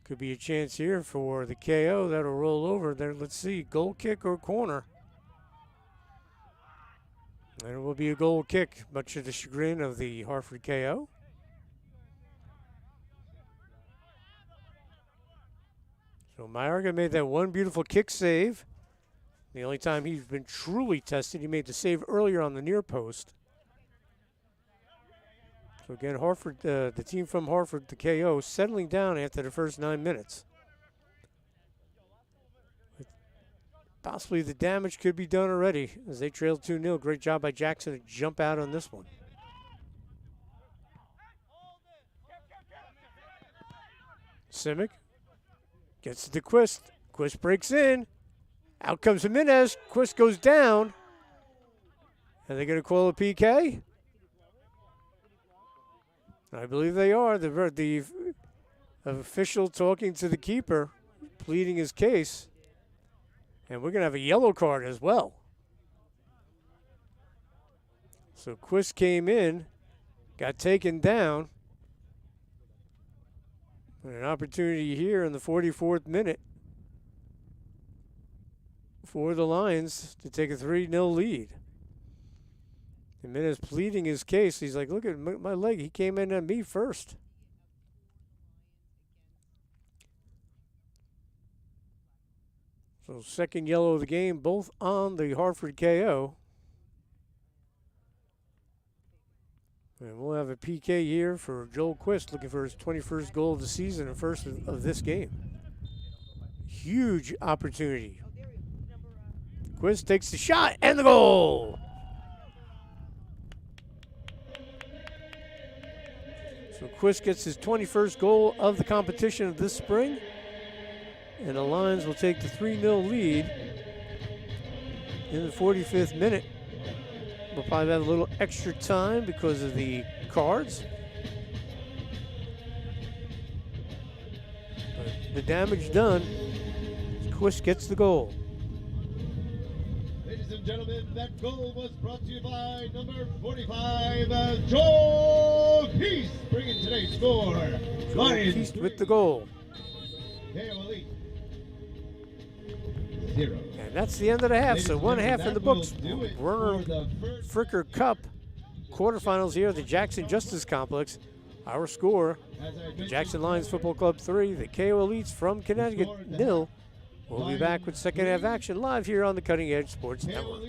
Could be a chance here for the KO. That'll roll over there. Let's see, goal kick or corner. And it will be a goal kick, much to the chagrin of the Hartford KO. So Mayorga made that one beautiful kick save. The only time he's been truly tested, he made the save earlier on the near post. So again, Hartford, the team from Hartford, the KO, settling down after the first 9 minutes. Possibly the damage could be done already as they trail 2-0. Great job by Jackson to jump out on this one. Simic gets to Quist. Quist breaks in. Out comes Jimenez. Quist goes down. Are they going to call a PK? I believe they are. The official talking to the keeper, pleading his case. And we're going to have a yellow card as well. So Quist came in, got taken down. And an opportunity here in the 44th minute for the Lions to take a 3-0 lead. Jimenez pleading his case. He's like, look at my leg. He came in at me first. So second yellow of the game, both on the Hartford KO. And we'll have a PK here for Joel Quist, looking for his 21st goal of the season and first of this game. Huge opportunity. Quist takes the shot and the goal. So Quist gets his 21st goal of the competition of this spring. And the Lions will take the 3-0 lead in the 45th minute. We'll probably have a little extra time because of the cards. But the damage done, Quist gets the goal. Ladies and gentlemen, that goal was brought to you by number 45, Joel Peace, bringing today's score. Joel Peace with the goal. KO Elite 0. And that's the end of the half. So one half in the books. Werner Werner Fricker Cup quarterfinals here at the Jackson Justice Complex. Our score, the Jackson Lions Football Club 3, the KO Elites from Connecticut 0. We'll be back with second half action live here on the Cutting Edge Sports Network.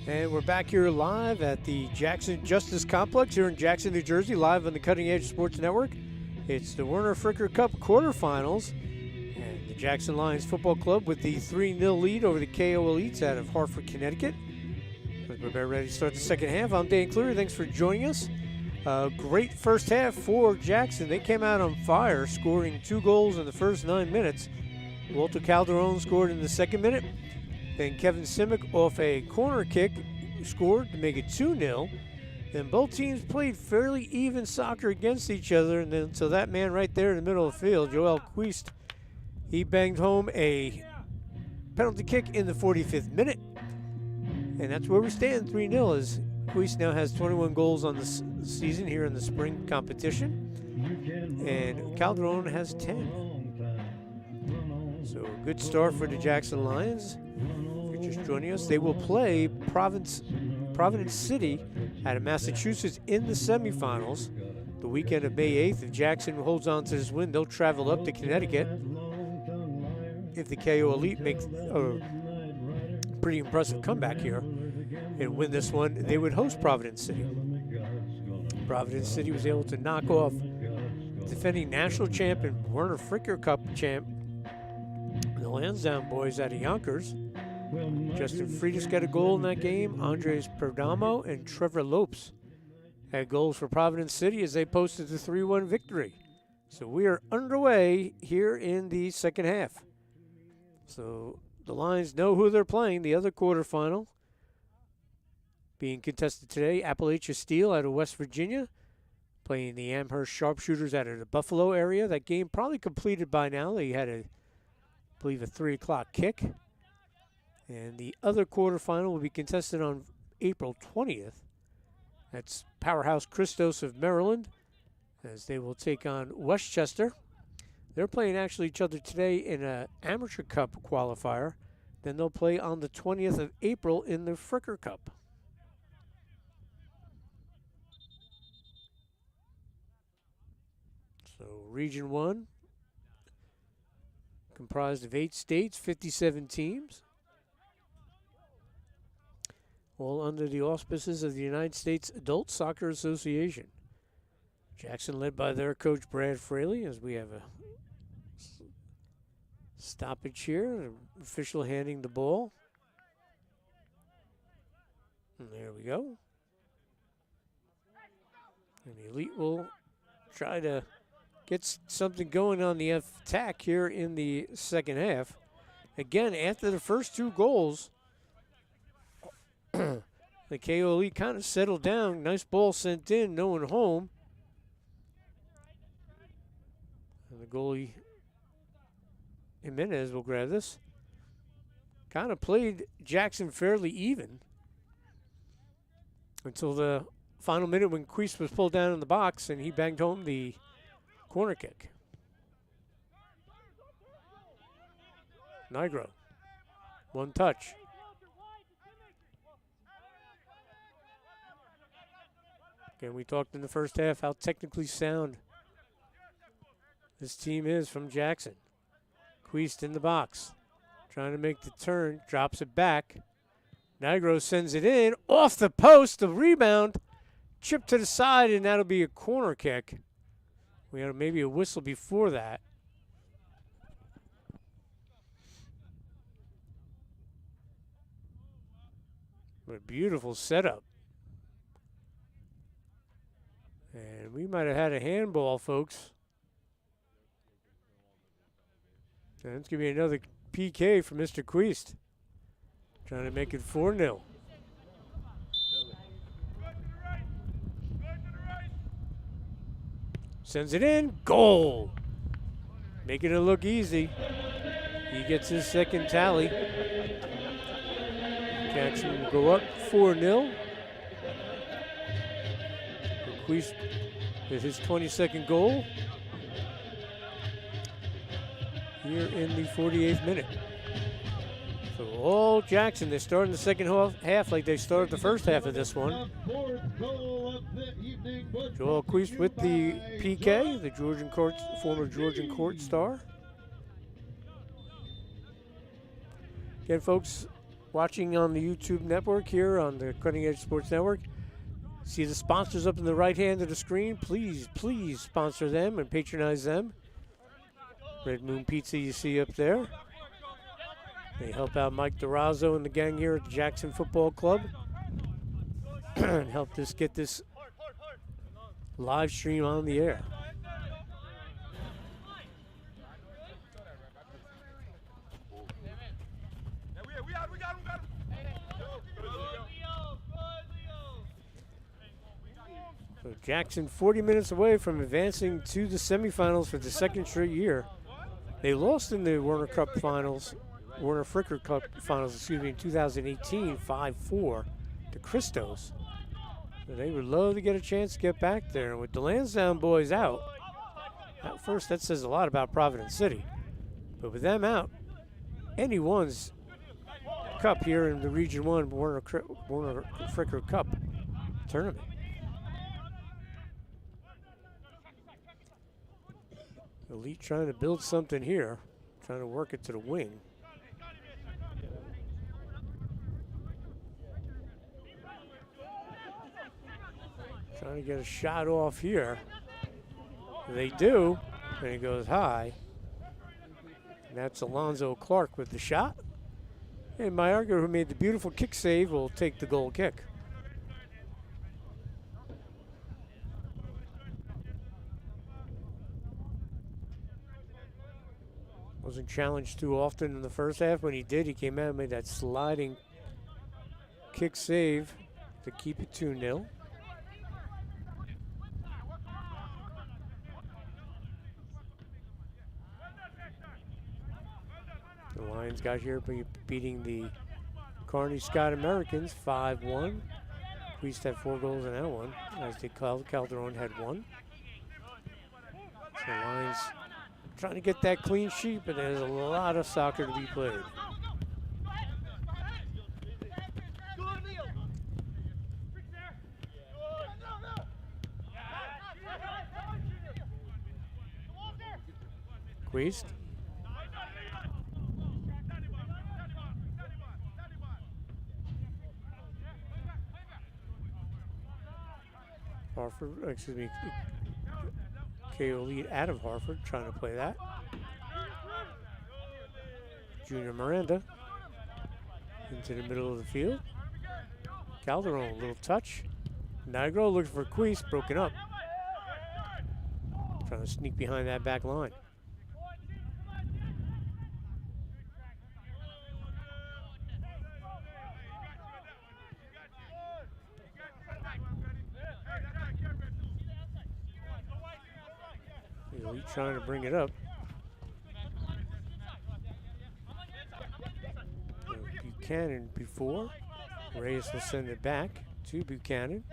And we're back here live at the Jackson Justice Complex here in Jackson, New Jersey, live on the Cutting Edge Sports Network. It's the Werner Fricker Cup quarterfinals, and the Jackson Lions Football Club with the 3-0 lead over the KO Elites out of Hartford, Connecticut. We're about ready to start the second half. I'm Dan Cleary. Thanks for joining us. Great first half for Jackson. They came out on fire, scoring 2 goals in the first 9 minutes. Walter Calderon scored in the second minute. Then Kevin Simic off a corner kick scored to make it 2-0. Then both teams played fairly even soccer against each other. And then so that man right there in the middle of the field, Joel Quist, he banged home a penalty kick in the 45th minute. And that's where we stand, 3-0, as Quist now has 21 goals on the season here in the spring competition. And Calderon has 10. So a good start for the Jackson Lions. If you're just joining us, they will play Providence City out of Massachusetts in the semifinals the weekend of May 8th. If Jackson holds on to this win, they'll travel up to Connecticut. If the KO Elite makes a pretty impressive comeback here and win this one, they would host Providence City. Providence City was able to knock off defending national champion Werner Fricker Cup champ, the Lansdowne boys out of Yonkers. Justin Freitas got a goal in that game. Andres Perdomo and Trevor Lopes had goals for Providence City as they posted the 3-1 victory. So we are underway here in the second half. So the Lions know who they're playing. The other quarterfinal being contested today, Appalachia Steel out of West Virginia playing the Amherst Sharpshooters out of the Buffalo area. That game probably completed by now. They had I believe a 3 o'clock kick. And the other quarterfinal will be contested on April 20th. That's Powerhouse Christos of Maryland, as they will take on Westchester. They're playing actually each other today in an Amateur Cup qualifier. Then they'll play on the 20th of April in the Fricker Cup. So Region 1, comprised of 8 states, 57 teams, all under the auspices of the United States Adult Soccer Association. Jackson led by their coach Brad Fraley, as we have a stoppage here, an official handing the ball. And there we go. And the Elite will try to get something going on the attack here in the second half. Again, after the first 2 goals, the KO Elite kind of settled down. Nice ball sent in, no one home. And the goalie, Jimenez, will grab this. Kind of played Jackson fairly even until the final minute when Quist was pulled down in the box and he banged home the corner kick. Nigro, 1 touch. Again, we talked in the first half how technically sound this team is from Jackson. Quist in the box, trying to make the turn, drops it back. Nigro sends it in, off the post, the rebound, chipped to the side, and that'll be a corner kick. We had maybe a whistle before that. What a beautiful setup. And we might have had a handball, folks. And it's going to be another PK for Mr. Quist. Trying to make it 4-0. Sends it in. Goal. Making it look easy. He gets his second tally. Jackson will go up 4-0. Quist with his 22nd goal here in the 48th minute. So all Jackson, they're starting the second half like they started the first half of this one. Joel Quist with the PK, the former Georgian Court star. Again, folks, watching on the YouTube network here on the Cutting Edge Sports Network, see the sponsors up in the right hand of the screen. Please, please sponsor them and patronize them. Red Moon Pizza you see up there. They help out Mike Durazo and the gang here at the Jackson Football Club and help us get this live stream on the air. So Jackson 40 minutes away from advancing to the semifinals for the second straight year. They lost in the Werner Fricker Cup finals, in 2018, 5-4 to Christos. So they would love to get a chance to get back there. And with the Lansdowne boys out, at first that says a lot about Providence City. But with them out, anyone's cup here in the Region 1 Werner Fricker Cup tournament. Elite trying to build something here, trying to work it to the wing. Trying to get a shot off here. They do, and it goes high. And that's Alonzo Clark with the shot. And Mayorga, who made the beautiful kick save, will take the goal kick. Wasn't challenged too often in the first half. When he did, he came out and made that sliding kick save to keep it 2-0. The Lions got here beating the Kearney Scott Americans 5-1. Queast had 4 goals in that one, as the Calderon had 1. So the Lions trying to get that clean sheet, but there's a lot of soccer to be played. Queast. Hartford, excuse me, KO lead out of Hartford, trying to play that. Junior Miranda into the middle of the field. Calderon, a little touch. Nigro looking for Queast, broken up. Trying to sneak behind that back line. Elite trying to bring it up. Buchanan before. Reyes will send it back to Buchanan.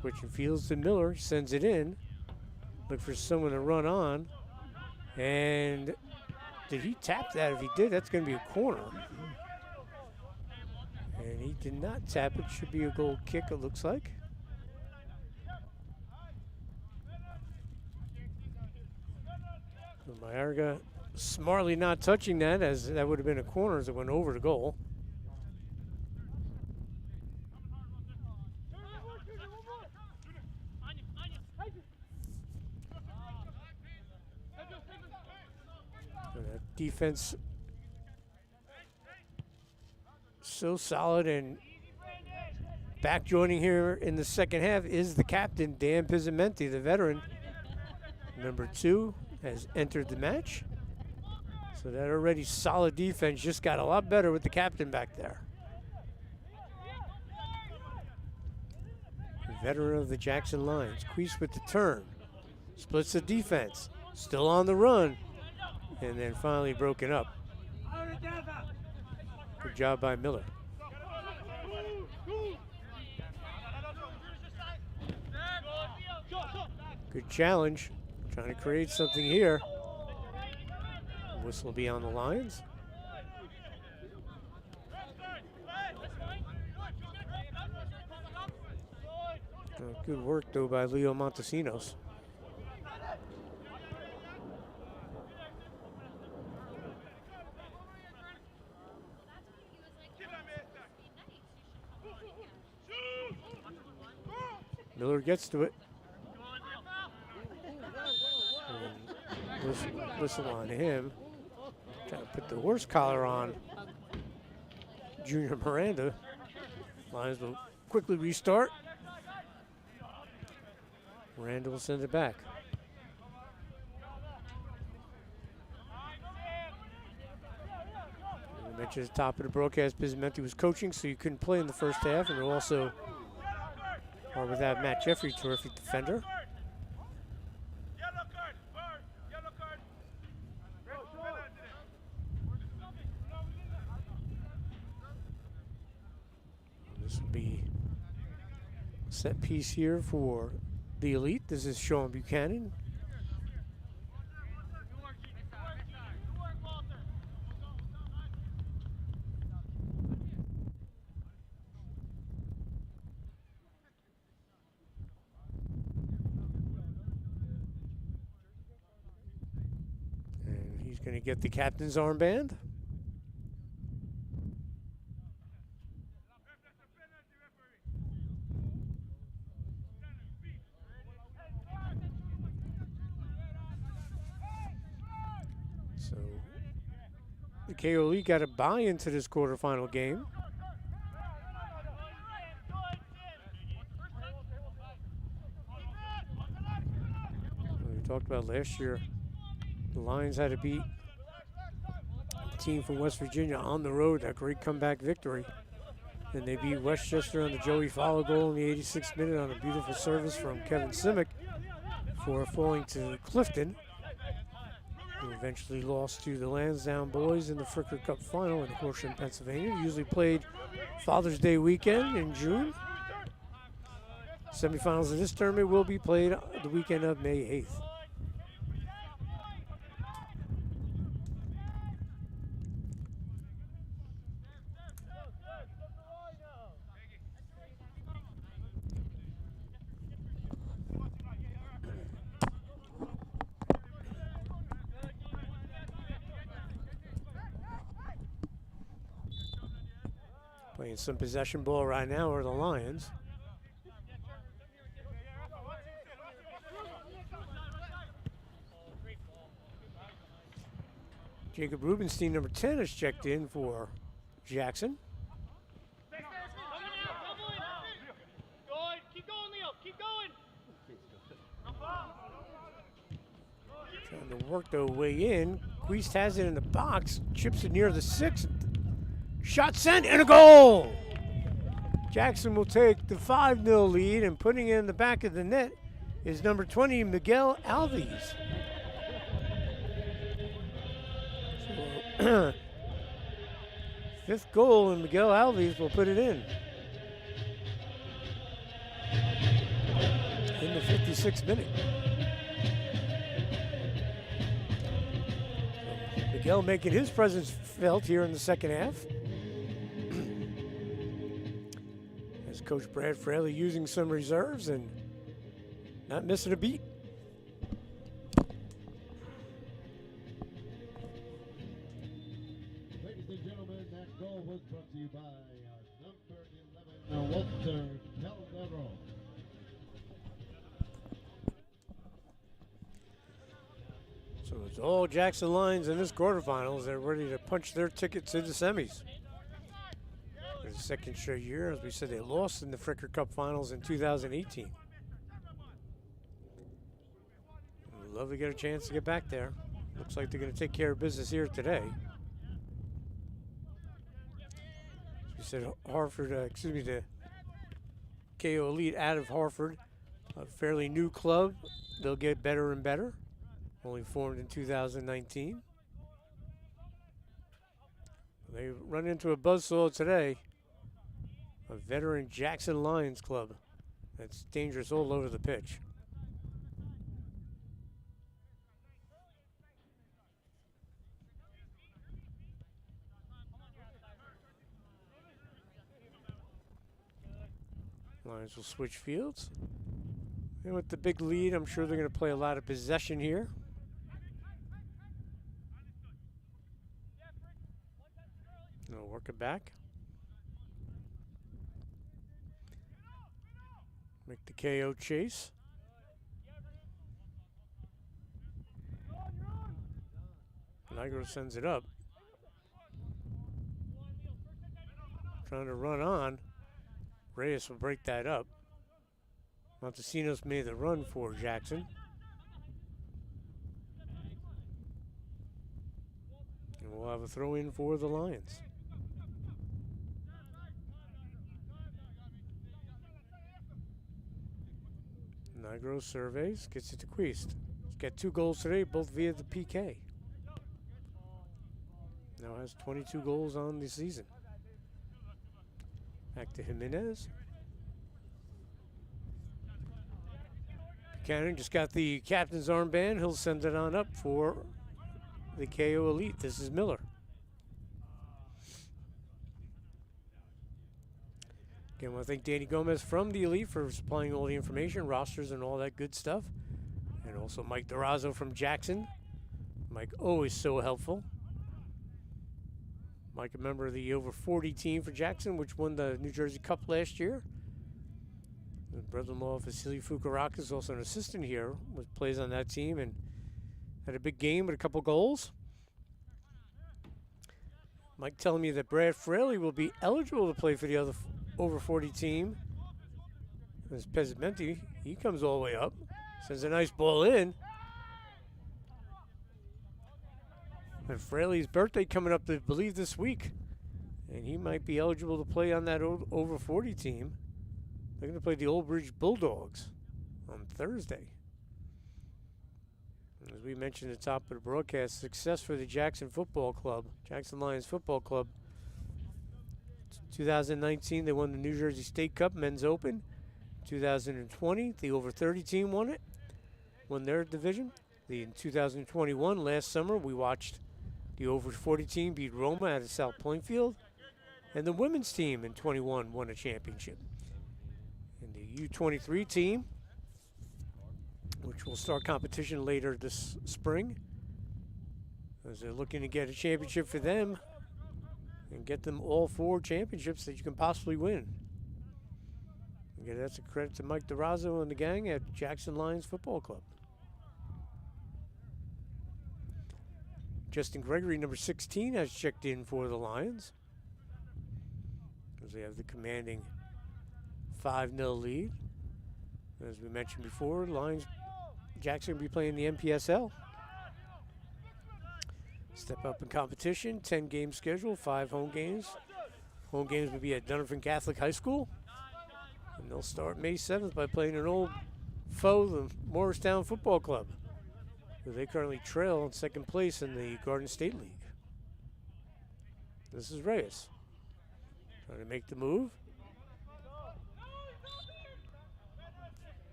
Switching fields to Miller, sends it in. Look for someone to run on. And did he tap that? If he did, that's going to be a corner. And he did not tap it. Should be a goal kick, it looks like. Mayorga smartly not touching that, as that would have been a corner as it went over the goal. And that defense so solid, and back joining here in the second half is the captain, Dan Pizzamenti, the veteran. Number 2 has entered the match. So that already solid defense just got a lot better with the captain back there. The veteran of the Jackson Lions. Queast with the turn. Splits the defense. Still on the run. And then finally broken up. Good job by Miller. Good challenge. Trying to create something here. Whistle will be on the Lions. Good work, though, by Leo Montesinos. Miller gets to it. Whistle on him. Trying to put the horse collar on Junior Miranda. Lions will quickly restart. Miranda will send it back. I mentioned at the top of the broadcast, Bismenti was coaching, so you couldn't play in the first half, and we'll also are without Matt Jeffrey, terrific defender. This will be a set piece here for the Elite. This is Sean Buchanan. And he's going to get the captain's armband. So the KO Elite got a bye into this quarterfinal game. We talked about last year, the Lions had to beat a team from West Virginia on the road, that great comeback victory. And they beat Westchester on the Joey Follow goal in the 86th minute on a beautiful service from Kevin Simic before falling to Clifton, who eventually lost to the Lansdowne boys in the Fricker Cup final in Horsham, Pennsylvania. Usually played Father's Day weekend in June. Semifinals of this tournament will be played the weekend of May 8th. Playing some possession ball right now are the Lions. Jacob Rubenstein, number 10, is checked in for Jackson. Keep going, Leo. Keep going. Trying to work their way in. Queest has it in the box, chips it near the 6. Shot sent and a goal! Jackson will take the 5-0 lead, and putting it in the back of the net is number 20, Miguel Alves. So, fifth goal, and Miguel Alves will put it in the 56th minute. So Miguel making his presence felt here in the second half. As Coach Brad Fraley using some reserves and not missing a beat. Ladies and gentlemen, that goal was brought to you by number 11, Walter Calderon. So it's all Jackson Lions in this quarterfinals. They're ready to punch their tickets into semis. For the second straight year, as we said, they lost in the Fricker Cup finals in 2018. We'd love to get a chance to get back there. Looks like they're going to take care of business here today. As we said, the KO Elite out of Hartford, a fairly new club. They'll get better and better. Only formed in 2019. They run into a buzzsaw today. A veteran Jackson Lions club that's dangerous all over the pitch. Lions will switch fields. And with the big lead, I'm sure they're going to play a lot of possession here. They'll work it back. Make the KO chase. Nigro sends it up. Trying to run on. Reyes will break that up. Montesinos made the run for Jackson. And we'll have a throw in for the Lions. Nigro surveys, gets it to Queist. He's got 2 goals today, both via the PK. Now has 22 goals on the season. Back to Jimenez. Buchanan just got the captain's armband. He'll send it on up for the KO Elite. This is Miller. Again, I want to thank Danny Gomez from the Elite for supplying all the information, rosters, and all that good stuff. And also Mike Durazo from Jackson. Mike, always so helpful. Mike, a member of the over 40 team for Jackson, which won the New Jersey Cup last year. The brother-in-law of Vasily Fukurak is also an assistant here, plays on that team, and had a big game with a couple goals. Mike telling me that Brad Fraley will be eligible to play for the other over 40 team. As Pezzamenti, he comes all the way up, sends a nice ball in. And Fraley's birthday coming up, I believe, this week. And he might be eligible to play on that over 40 team. They're going to play the Old Bridge Bulldogs on Thursday. As we mentioned at the top of the broadcast, success for the Jackson Football Club, Jackson Lions Football Club. 2019, they won the New Jersey State Cup Men's Open. 2020, the over 30 team won it, won their division. In 2021, last summer, we watched the over 40 team beat Roma out of South Plainfield. And the women's team in 21 won a championship. And the U23 team, which will start competition later this spring, as they're looking to get a championship for them and get them all 4 championships that you can possibly win. Again, that's a credit to Mike Durazo and the gang at Jackson Lions Football Club. Justin Gregory, number 16, has checked in for the Lions, as they have the commanding 5-0 lead. As we mentioned before, Lions, Jackson will be playing the NPSL. Step up in competition, 10-game schedule, 5 home games. Home games will be at Dunnerton Catholic High School. And they'll start May 7th by playing an old foe, the Morristown Football Club, who they currently trail in second place in the Garden State League. This is Reyes trying to make the move.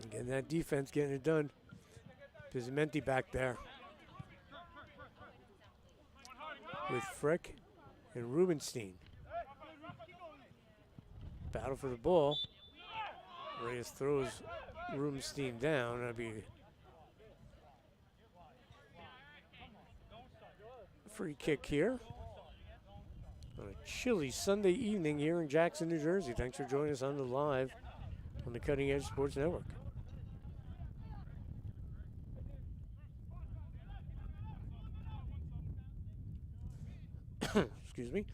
Again, that defense getting it done. Pizzamenti back there with Frick and Rubenstein. Battle for the ball. Reyes throws Rubenstein down. That'll be a free kick here on a chilly Sunday evening here in Jackson, New Jersey. Thanks for joining us on the live on the Cutting Edge Sports Network. Excuse me.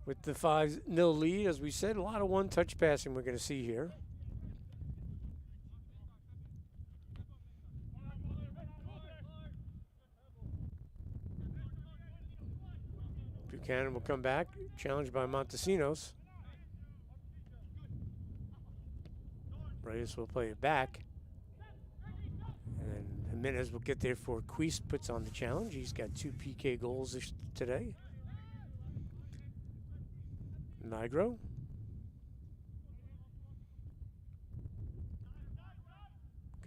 With the 5-0 lead, as we said, a lot of one-touch passing we're going to see here. Buchanan will come back, challenged by Montesinos. Reyes will play it back. And then Jimenez will get there for Queist puts on the challenge. He's got 2 PK goals today. Nigro.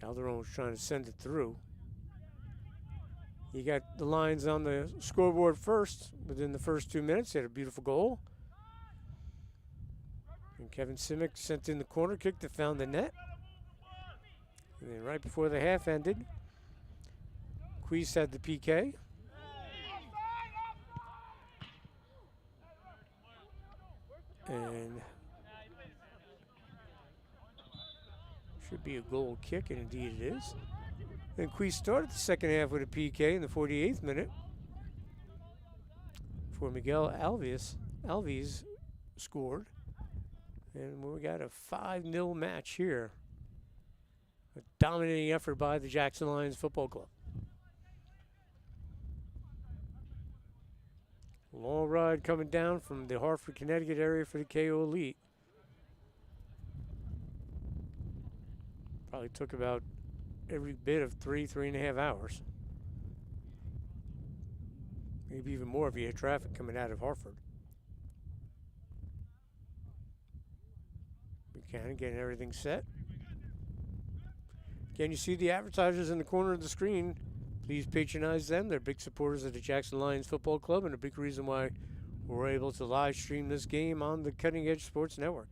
Calderon was trying to send it through. You got the Lions on the scoreboard first. Within the first 2 minutes, they had a beautiful goal. And Kevin Simic sent in the corner kick that found the net. And then right before the half ended, Queist had the PK. And should be a goal kick, and indeed it is. Then Queese started the second half with a PK in the 48th minute for Miguel Alves scored. And we got a 5-0 match here. A dominating effort by the Jackson Lions Football Club. Long ride coming down from the Hartford, Connecticut area for the KO Elite. Probably took about every bit of 3.5 hours. Maybe even more if you had traffic coming out of Hartford. Buchanan getting everything set. Again, you see the advertisers in the corner of the screen. Please patronize them. They're big supporters of the Jackson Lions Football Club and a big reason why we're able to live stream this game on the Cutting Edge Sports Network.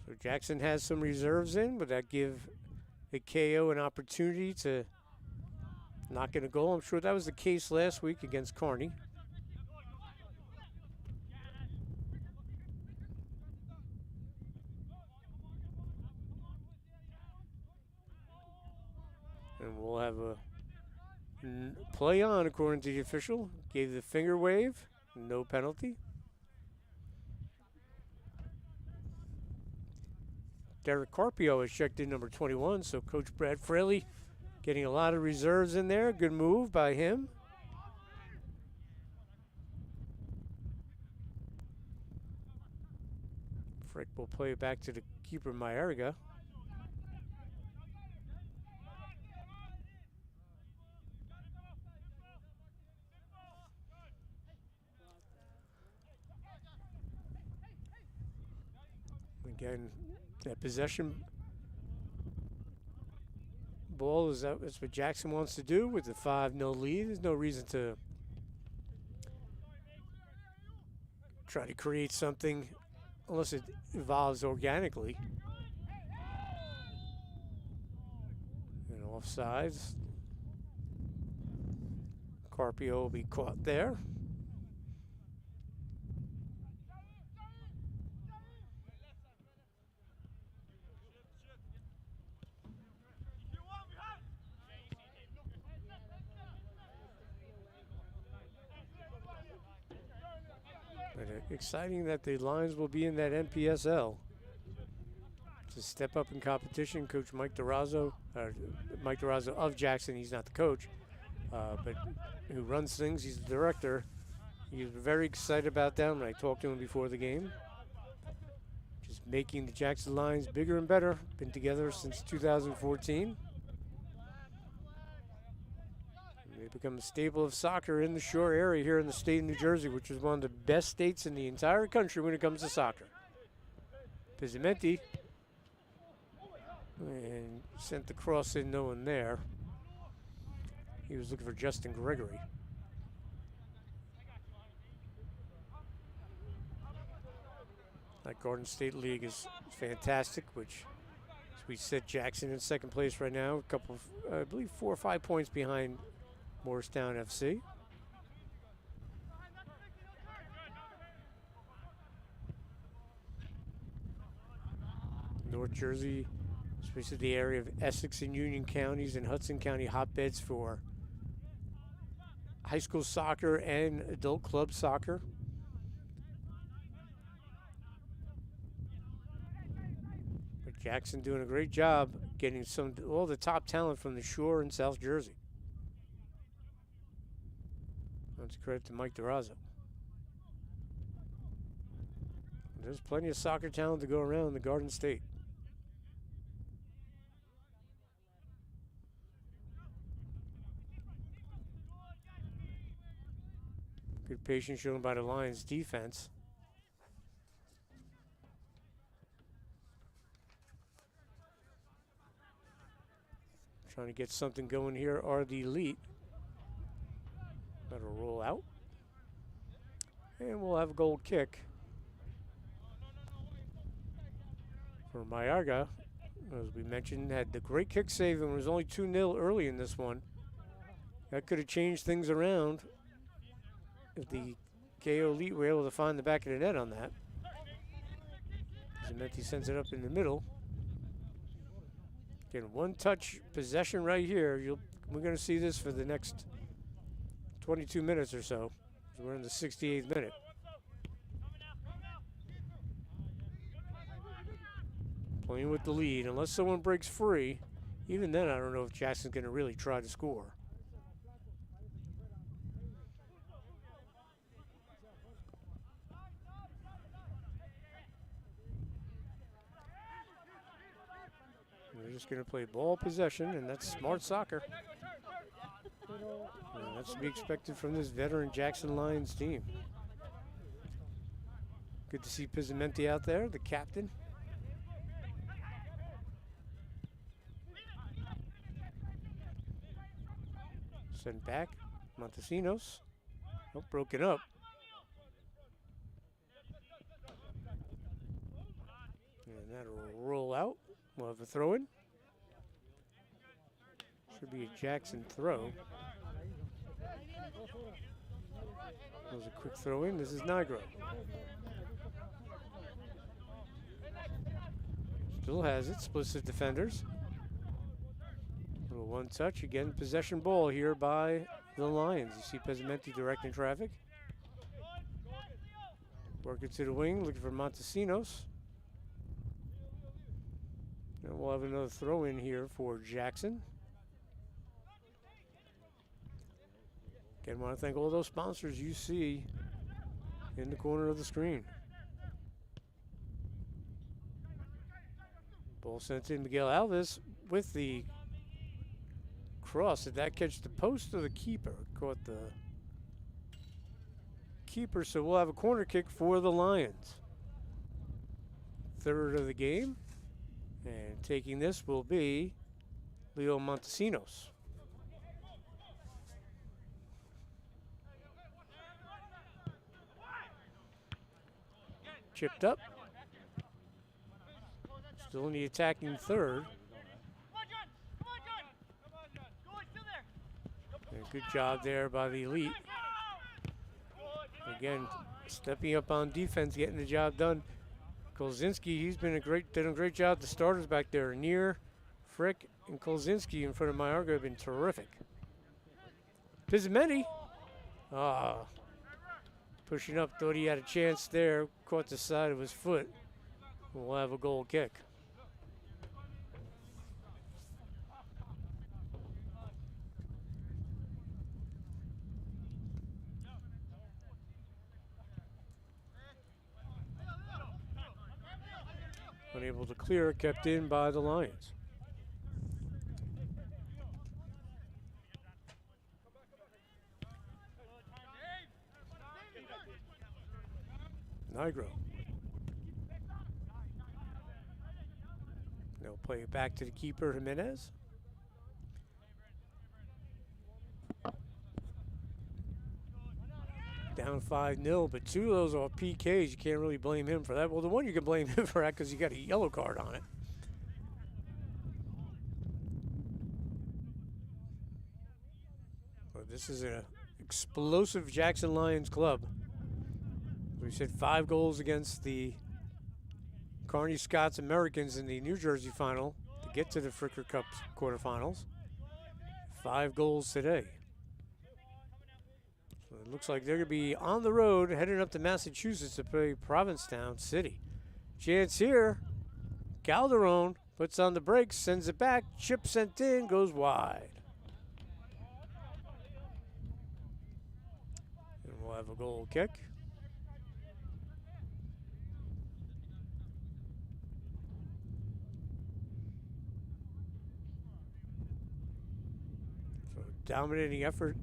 So Jackson has some reserves in, but that give the KO an opportunity to knock in a goal. I'm sure that was the case last week against Kearney. And we'll have a play on according to the official. Gave the finger wave, no penalty. Derek Carpio has checked in number 21, so Coach Brad Fraley getting a lot of reserves in there. Good move by him. Frick will play it back to the keeper, Mayerga. Again, that possession ball that's what Jackson wants to do with the 5-0 lead. There's no reason to try to create something unless it evolves organically. And offsides. Carpio will be caught there. But exciting that the Lions will be in that NPSL. To step up in competition, Coach Mike Durazo of Jackson, he's not the coach, but who runs things, he's the director. He was very excited about them when I talked to him before the game. Just making the Jackson Lions bigger and better. Been together since 2014. They become a staple of soccer in the shore area here in the state of New Jersey, which is one of the best states in the entire country when it comes to soccer. Pizzamenti. And sent the cross in, no one there. He was looking for Justin Gregory. That Garden State League is fantastic, which, as we said, Jackson in second place right now. A couple of, I believe, 4 or 5 points behind Morristown FC. North Jersey, especially the area of Essex and Union counties and Hudson County, hotbeds for high school soccer and adult club soccer. But Jackson doing a great job getting all the top talent from the Shore in South Jersey. That's credit to Mike Durazo. There's plenty of soccer talent to go around in the Garden State. Good patience shown by the Lions defense. Trying to get something going here are the Elite. That'll roll out. And we'll have a goal kick for Mayerga. As we mentioned, had the great kick save and was only 2-0 early in this one. That could have changed things around if the KO Elite were able to find the back of the net on that. Zementi sends it up in the middle. Again, one touch possession right here. We're going to see this for the next 22 minutes or so. We're in the 68th minute. Playing with the lead. Unless someone breaks free, even then I don't know if Jackson's going to really try to score. They're just going to play ball possession, and that's smart soccer. And that's to be expected from this veteran Jackson Lions team. Good to see Pizzamenti out there, the captain. Sent back, Montesinos. Oh, broken up. And that'll roll out. We'll have a throw in. Should be a Jackson throw. That was a quick throw in. This is Nigro. Still has it. Splits the defenders. Little one touch. Again, possession ball here by the Lions. You see Pizzamenti directing traffic. Working to the wing, looking for Montesinos. And we'll have another throw in here for Jackson. Again, want to thank all those sponsors you see in the corner of the screen. Ball sent in. Miguel Alves with the cross. Did that catch the post or the keeper? Caught the keeper, so we'll have a corner kick for the Lions. Third of the game. And taking this will be Leo Montesinos. Chipped up. Still in the attacking third. And good job there by the Elite. Again, stepping up on defense, getting the job done. Kolzinski, he's been done a great job. The starters back there, Neer, Frick, and Kolzinski in front of Mayorga have been terrific. Pizzamenti, pushing up, thought he had a chance there, caught the side of his foot. We'll have a goal kick. Unable to clear, kept in by the Lions. Nigro. They'll play it back to the keeper, Jimenez. Down 5-0, but two of those are PKs. You can't really blame him for that. Well, the one you can blame him for that because he got a yellow card on it. But this is an explosive Jackson Lions club. We said 5 goals against the Kearney Scots Americans in the New Jersey final to get to the Fricker Cup quarterfinals. 5 goals today. So it looks like they're going to be on the road heading up to Massachusetts to play Provincetown City. Chance here. Calderon puts on the brakes, sends it back. Chip sent in, goes wide. And we'll have a goal kick. Dominating effort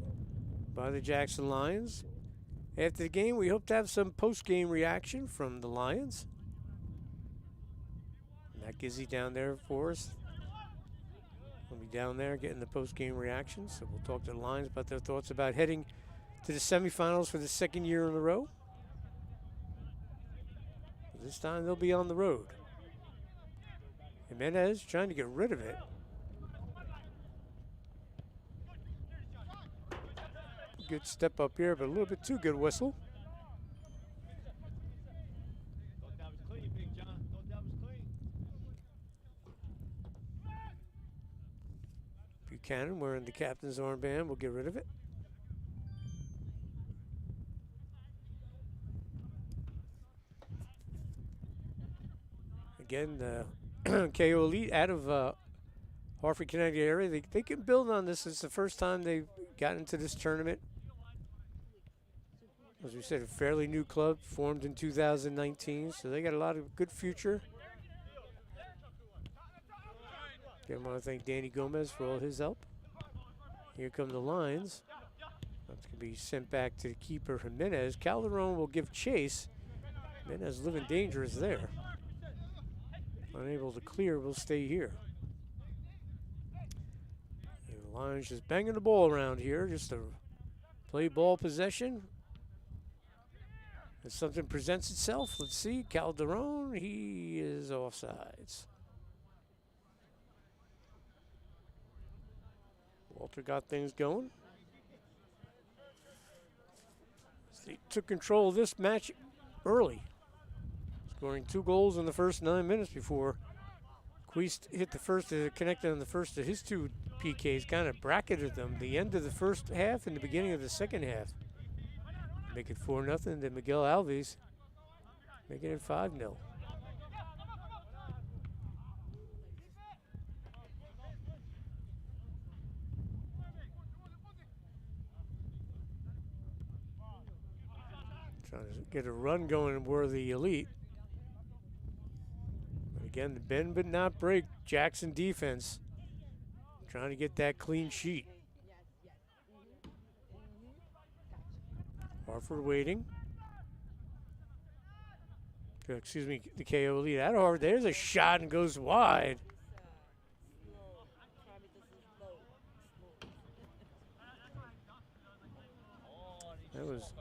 by the Jackson Lions. After the game, we hope to have some post-game reaction from the Lions. Matt Gizzy down there for us. We'll be down there getting the post-game reaction. So we'll talk to the Lions about their thoughts about heading to the semifinals for the 2nd year in a row. This time they'll be on the road. Jimenez trying to get rid of it. Good step up here, but a little bit too good whistle. Thought that was clean, Big John. Thought that was clean. Buchanan wearing the captain's armband will get rid of it. Again, the KO Elite out of Hartford, Connecticut area. They can build on this. It's the first time they've gotten into this tournament. As we said, a fairly new club formed in 2019, so they got a lot of good future. Again, I want to thank Danny Gomez for all his help. Here come the lines. That's going to be sent back to the keeper, Jimenez. Calderon will give chase. Jimenez living dangerous there. Unable to clear, will stay here. And the Lions just banging the ball around here, just to play ball possession. If something presents itself, let's see. Calderon, he is offsides. Walter got things going. They took control of this match early, scoring 2 goals in the first 9 minutes before Queest hit the first, connected on the first of his 2 PKs, kind of bracketed them. The end of the first half and the beginning of the second half. Make it 4-0, then Miguel Alves making it 5-0. Trying to get a run going where the Elite. But again, the bend but not break Jackson defense. Trying to get that clean sheet. Hartford waiting. Excuse me, the KO Elite out of Hartford. There's a shot and goes wide. That was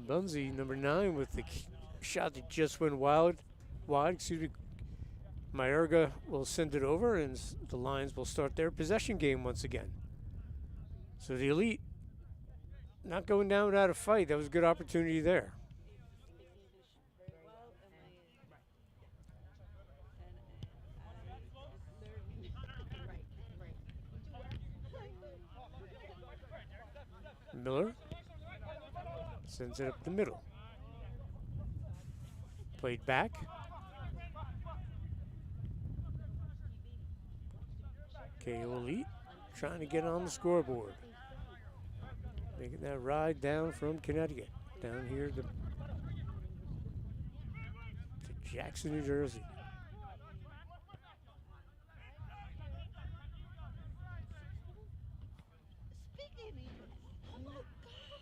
Bunzy, number 9, with the shot that just went wide. Excuse me. Mayorga will send it over, and the Lions will start their possession game once again. So the Elite not going down without a fight. That was a good opportunity there. Miller sends it up the middle. Played back. KO Elite trying to get on the scoreboard. Making that ride down from Connecticut, down here to Jackson, New Jersey.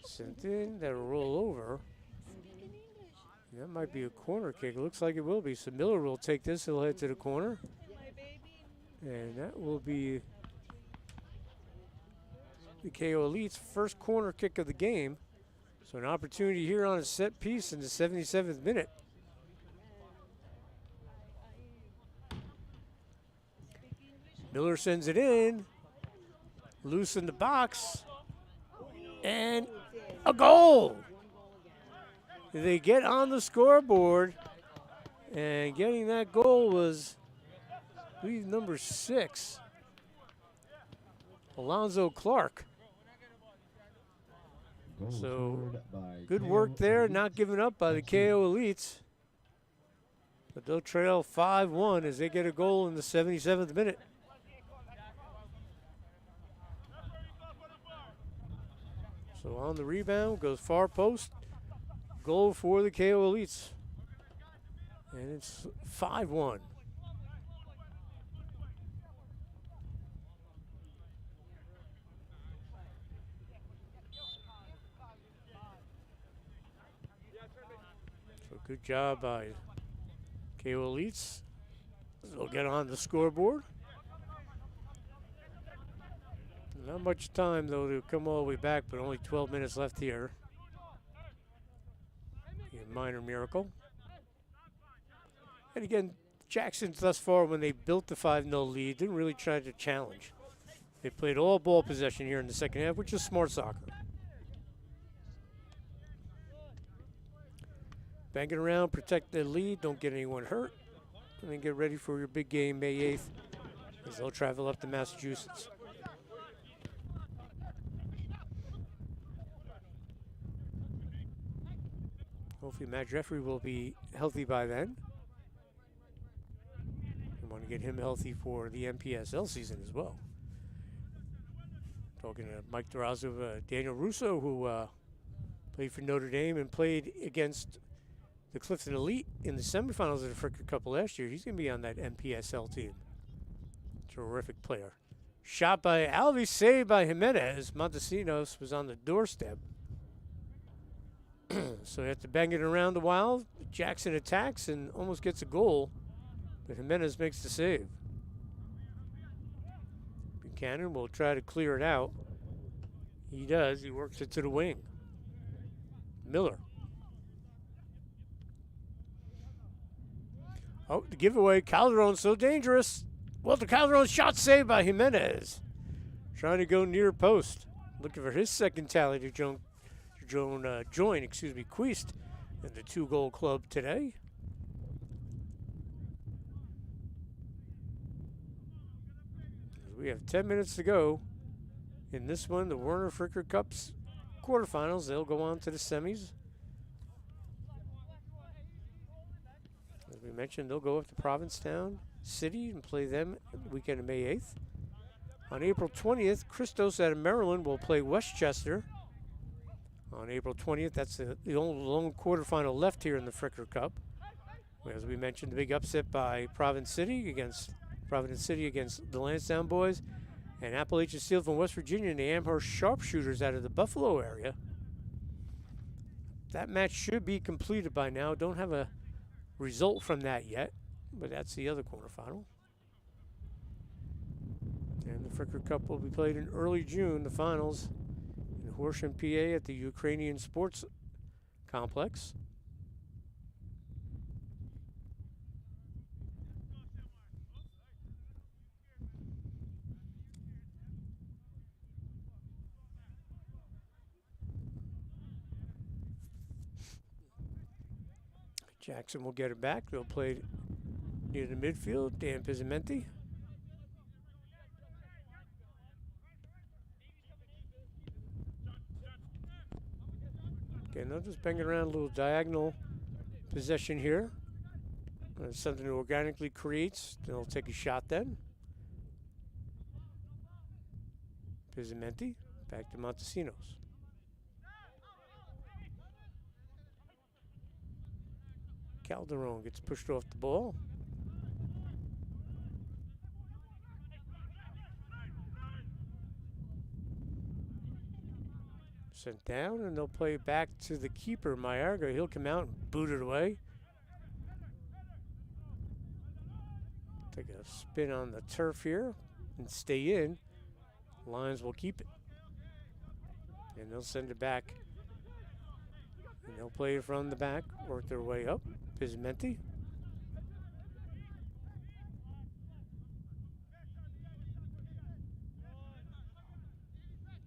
Sent in, that'll roll over. That might be a corner kick. It looks like it will be. So Miller will take this, he'll head to the corner. And that will be the KO Elite's first corner kick of the game. So an opportunity here on a set piece in the 77th minute. Miller sends it in, loose in the box, and a goal. They get on the scoreboard, and getting that goal was, I believe, number 6, Alonzo Clark. So good work there, not giving up by the KO Elites. But they'll trail 5-1 as they get a goal in the 77th minute. So on the rebound, goes far post. Goal for the KO Elites. And it's 5-1. So good job by KO Elites. They'll get on the scoreboard. Not much time, though, to come all the way back, but only 12 minutes left here. A minor miracle. And again, Jackson thus far, when they built the 5-0 lead, didn't really try to challenge. They played all ball possession here in the second half, which is smart soccer. Bang it around, protect the lead, don't get anyone hurt, and then get ready for your big game May 8th as they'll travel up to Massachusetts. Hopefully Matt Jeffrey will be healthy by then. We want to get him healthy for the MPSL season as well. Talking to Mike Durazo, Daniel Russo, who played for Notre Dame and played against the Clifton Elite in the semifinals of the Fricker Cup last year. He's going to be on that MPSL team. Terrific player. Shot by Alves, saved by Jimenez. Montesinos was on the doorstep. So they have to bang it around a while. Jackson attacks and almost gets a goal, but Jimenez makes the save. Buchanan will try to clear it out. He does. He works it to the wing. Miller. Oh, the giveaway. Calderon so dangerous. Well, the Calderon shot saved by Jimenez. Trying to go near post. Looking for his second tally to join Queest in the 2-goal club today. We have 10 minutes to go in this one, the Werner Fricker Cup's quarterfinals. They'll go on to the semis. As we mentioned, they'll go up to Provincetown City and play them the weekend of May 8th. On April 20th, Christos out of Maryland will play Westchester. On April 20th, that's the only lone quarterfinal left here in the Fricker Cup. As we mentioned, the big upset by Providence City against the Lansdowne boys, and Appalachian Steel from West Virginia and the Amherst Sharpshooters out of the Buffalo area. That match should be completed by now. Don't have a result from that yet, but that's the other quarterfinal. And the Fricker Cup will be played in early June, the finals in Horsham, PA at the Ukrainian Sports Complex. Jackson will get it back. They'll play near the midfield. Dan Pizzamenti. Again, they'll just bang it around, a little diagonal possession here. Something that organically creates. They'll take a shot then. Pizzamenti back to Montesinos. Calderon gets pushed off the ball. Sent down, and they'll play it back to the keeper, Mayarga. He'll come out and boot it away. Take a spin on the turf here and stay in. Lions will keep it. And they'll send it back. And they'll play it from the back, work their way up. Pizzamenti.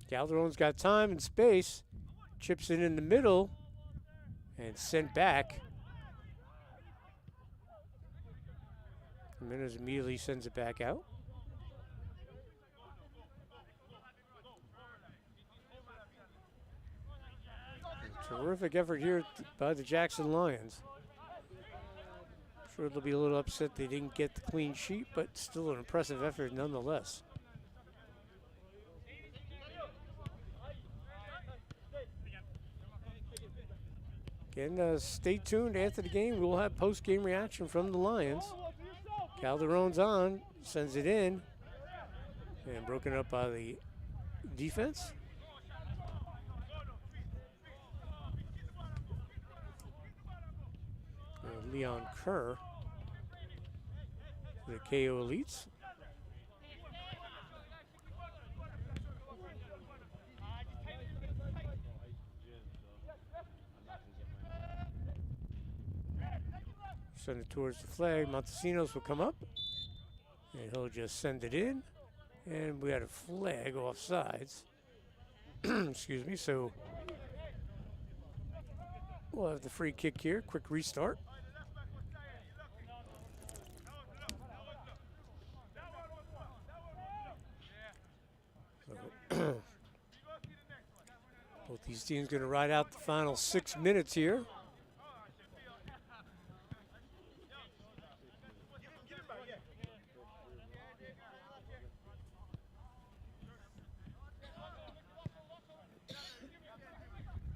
Calderon's got time and space. Chips it in the middle and sent back. Jimenez immediately sends it back out. Terrific effort here by the Jackson Lions. I'm sure they'll be a little upset they didn't get the clean sheet, but still an impressive effort nonetheless. Again, stay tuned after the game. We'll have post-game reaction from the Lions. Calderon's on, sends it in, and broken up by the defense. Leon Kerr for the KO Elites. Send it towards the flag. Montesinos will come up. And he'll just send it in. And we had a flag off sides. Excuse me. So we'll have the free kick here. Quick restart. Both these teams going to ride out the final 6 minutes here.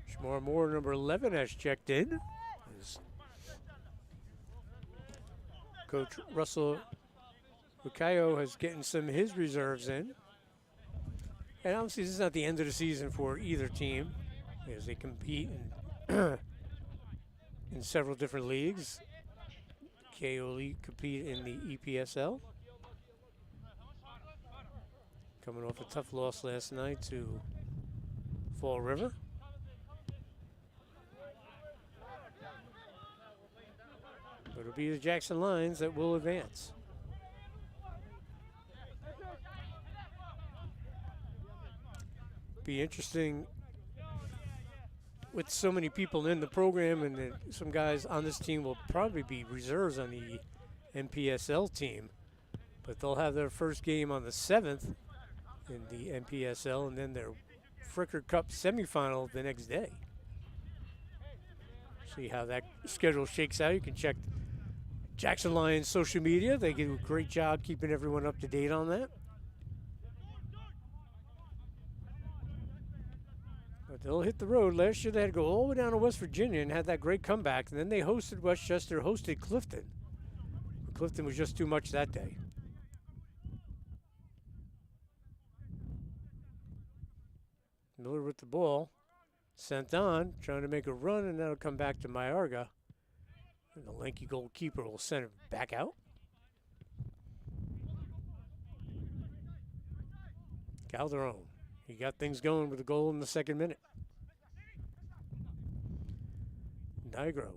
Shamar Moore, number 11, has checked in. As Coach Russell Bukayo has getting some of his reserves in. And obviously, this is not the end of the season for either team, as they compete in, in several different leagues. KO Elite compete in the EPSL. Coming off a tough loss last night to Fall River. But it'll be the Jackson Lions that will advance. Be interesting with so many people in the program, and some guys on this team will probably be reserves on the NPSL team, but they'll have their first game on the 7th in the NPSL, and then their Fricker Cup semifinal the next day. See how that schedule shakes out. You can check Jackson Lions social media. They do a great job keeping everyone up to date on that. But they'll hit the road. Last year they had to go all the way down to West Virginia and had that great comeback. And then they hosted Westchester, hosted Clifton. But Clifton was just too much that day. Miller with the ball. Sent on, trying to make a run, and that'll come back to Mayorga. And the lanky goalkeeper will send it back out. Calderon. He got things going with a goal in the 2nd minute. Nigro.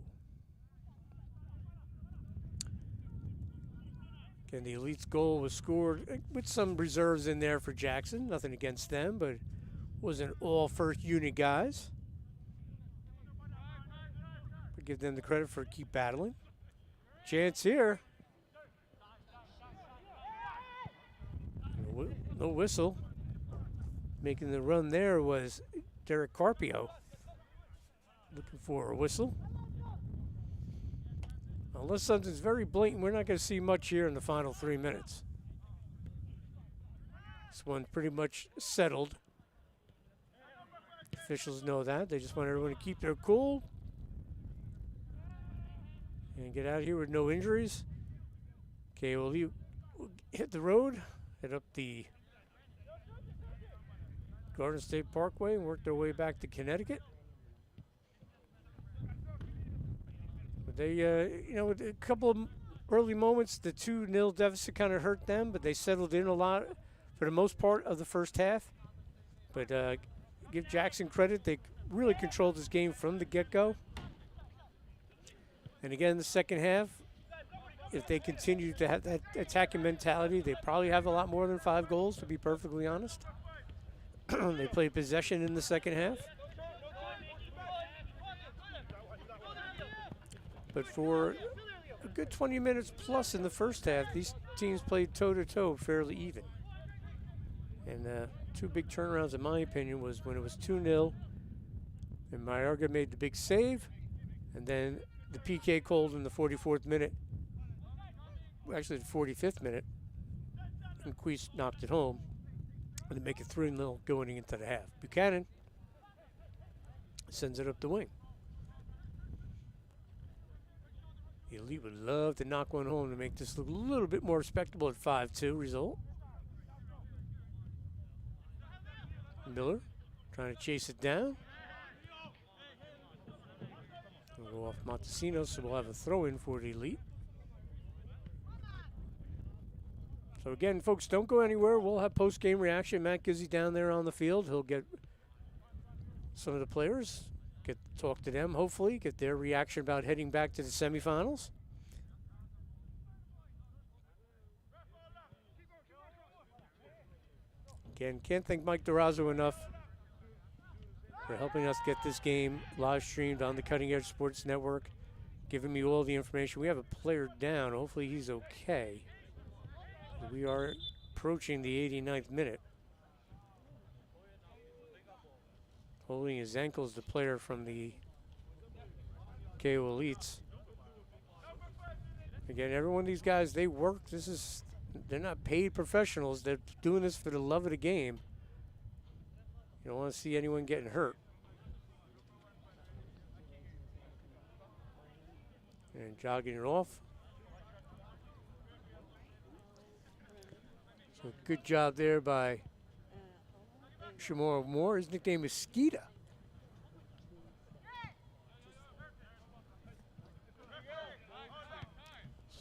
Again, the Elite's goal was scored with some reserves in there for Jackson. Nothing against them, but wasn't all first unit guys. But give them the credit for keep battling. Chance here. No whistle. Making the run there was Derek Carpio. Looking for a whistle. Unless something's very blatant, we're not going to see much here in the final 3 minutes. This one's pretty much settled. Officials know that. They just want everyone to keep their cool and get out of here with no injuries. Okay, we'll hit the road, head up the Garden State Parkway and work their way back to Connecticut. But they, with a couple of early moments, the 2-0 deficit kind of hurt them, but they settled in a lot for the most part of the first half. But give Jackson credit. They really controlled this game from the get-go. And again, in the second half, if they continue to have that attacking mentality, they probably have a lot more than 5 goals, to be perfectly honest. They played possession in the second half. But for a good 20 minutes plus in the first half, these teams played toe-to-toe fairly even. And 2 big turnarounds, in my opinion, was when it was 2-0, and Mayorga made the big save, and then the PK called in the 44th minute. Well, actually, the 45th minute, and Queese knocked it home. And to make it 3-0 going into the half. Buchanan sends it up the wing. The Elite would love to knock one home to make this look a little bit more respectable at 5-2 result. Miller trying to chase it down. We'll go off Montesinos, so we'll have a throw-in for the Elite. So again, folks, don't go anywhere. We'll have post-game reaction. Matt Gizzi down there on the field. He'll get some of the players, talk to them, hopefully, get their reaction about heading back to the semifinals. Again, can't thank Mike Durazo enough for helping us get this game live streamed on the Cutting Edge Sports Network, giving me all the information. We have a player down. Hopefully he's okay. We are approaching the 89th minute. Holding his ankles, the player from the KO Elites. Again, every one of these guys, they work. They're not paid professionals. They're doing this for the love of the game. You don't want to see anyone getting hurt. And jogging it off. So good job there by Shamora Moore. His nickname is Skeeta.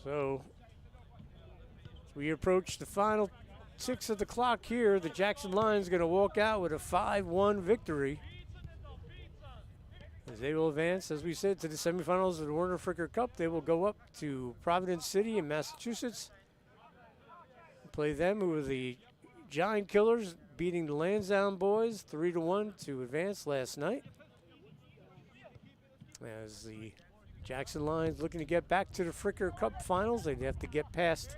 So as we approach the final 6 of the clock here, the Jackson Lions going to walk out with a 5-1 victory as they will advance, as we said, to the semifinals of the Werner Fricker Cup. They will go up to Providence City in Massachusetts, play them, who are the Giant Killers, beating the Lansdowne boys 3-1 to advance last night. As the Jackson Lions looking to get back to the Fricker Cup finals, they'd have to get past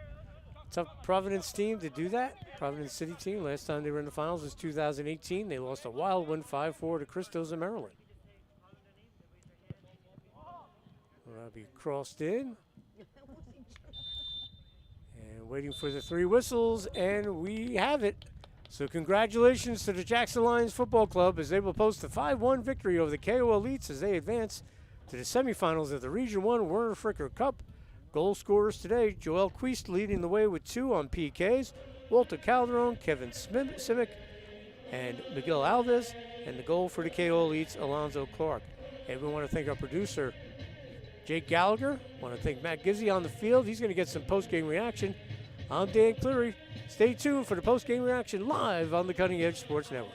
a tough Providence team to do that. Providence City team, last time they were in the finals was 2018. They lost a wild one, 5-4 to Christos of Maryland. That'll be crossed in. And waiting for the 3 whistles, and we have it. So congratulations to the Jackson Lions Football Club as they will post a 5-1 victory over the KO Elites as they advance to the semifinals of the Region 1 Werner Fricker Cup. Goal scorers today, Joel Quist leading the way with 2 on PKs, Walter Calderon, Kevin Simic, and Miguel Alves, and the goal for the KO Elites, Alonzo Clark. And we want to thank our producer, Jake Gallagher. Want to thank Matt Gizzi on the field. He's going to get some post-game reaction. I'm Dan Cleary. Stay tuned for the post-game reaction live on the Cutting Edge Sports Network.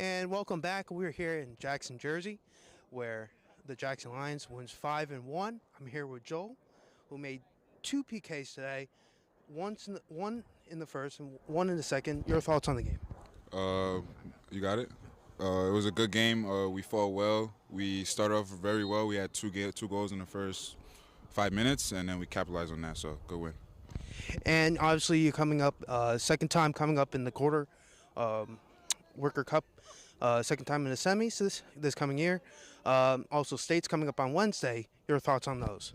And welcome back. We're here in Jackson, Jersey, where the Jackson Lions wins 5-1. I'm here with Joel, who made 2 PKs today, one in the first and one in the second. Your thoughts on the game? You got it. It was a good game. We fought well. We started off very well. We had two goals in the first 5 minutes, and then we capitalized on that. So good win. And obviously, you're coming up, second time coming up in the quarter Worker Cup, second time in the semis this coming year. Also, State's coming up on Wednesday. Your thoughts on those?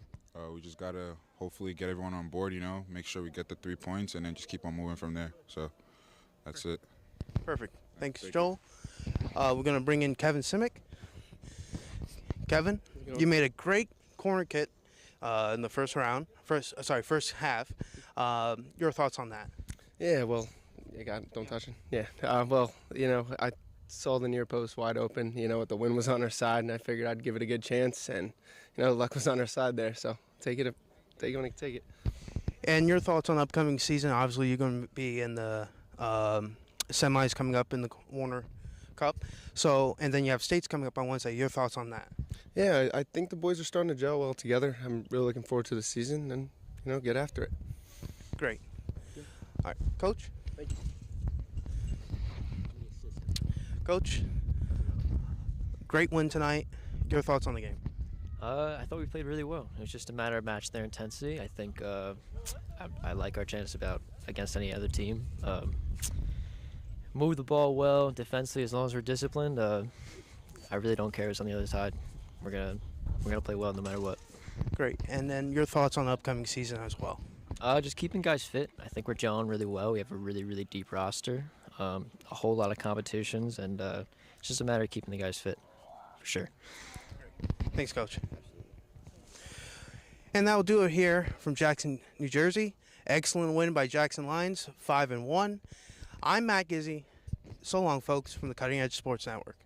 We just gotta hopefully get everyone on board. Make sure we get the 3 points, and then just keep on moving from there. So that's it. Perfect. Thanks, Joel. We're going to bring in Kevin Simic. Kevin, you made a great corner kick in the first half. Your thoughts on that? Yeah, well, don't touch it. Yeah, I saw the near post wide open, the wind was on our side, and I figured I'd give it a good chance, and, luck was on our side there, so take it when you can take it. And your thoughts on the upcoming season? Obviously, you're going to be in the semis coming up in the Warner Cup. So, and then you have States coming up on Wednesday. Your thoughts on that? Yeah, I think the boys are starting to gel well together. I'm really looking forward to the season and, get after it. Great. All right, Coach? Thank you. Coach, great win tonight. Your thoughts on the game? I thought we played really well. It was just a matter of match their intensity. I think I like our chances against any other team. Move the ball well defensively as long as we're disciplined. I really don't care who's on the other side. We're gonna play well no matter what. Great. And then your thoughts on the upcoming season as well? Just keeping guys fit. I think we're gelling really well. We have a really, really deep roster, a whole lot of competitions, and it's just a matter of keeping the guys fit, for sure. Thanks, Coach. And that will do it here from Jackson, New Jersey. Excellent win by Jackson Lions, 5-1. I'm Matt Gizzy. So long, folks, from the Cutting Edge Sports Network.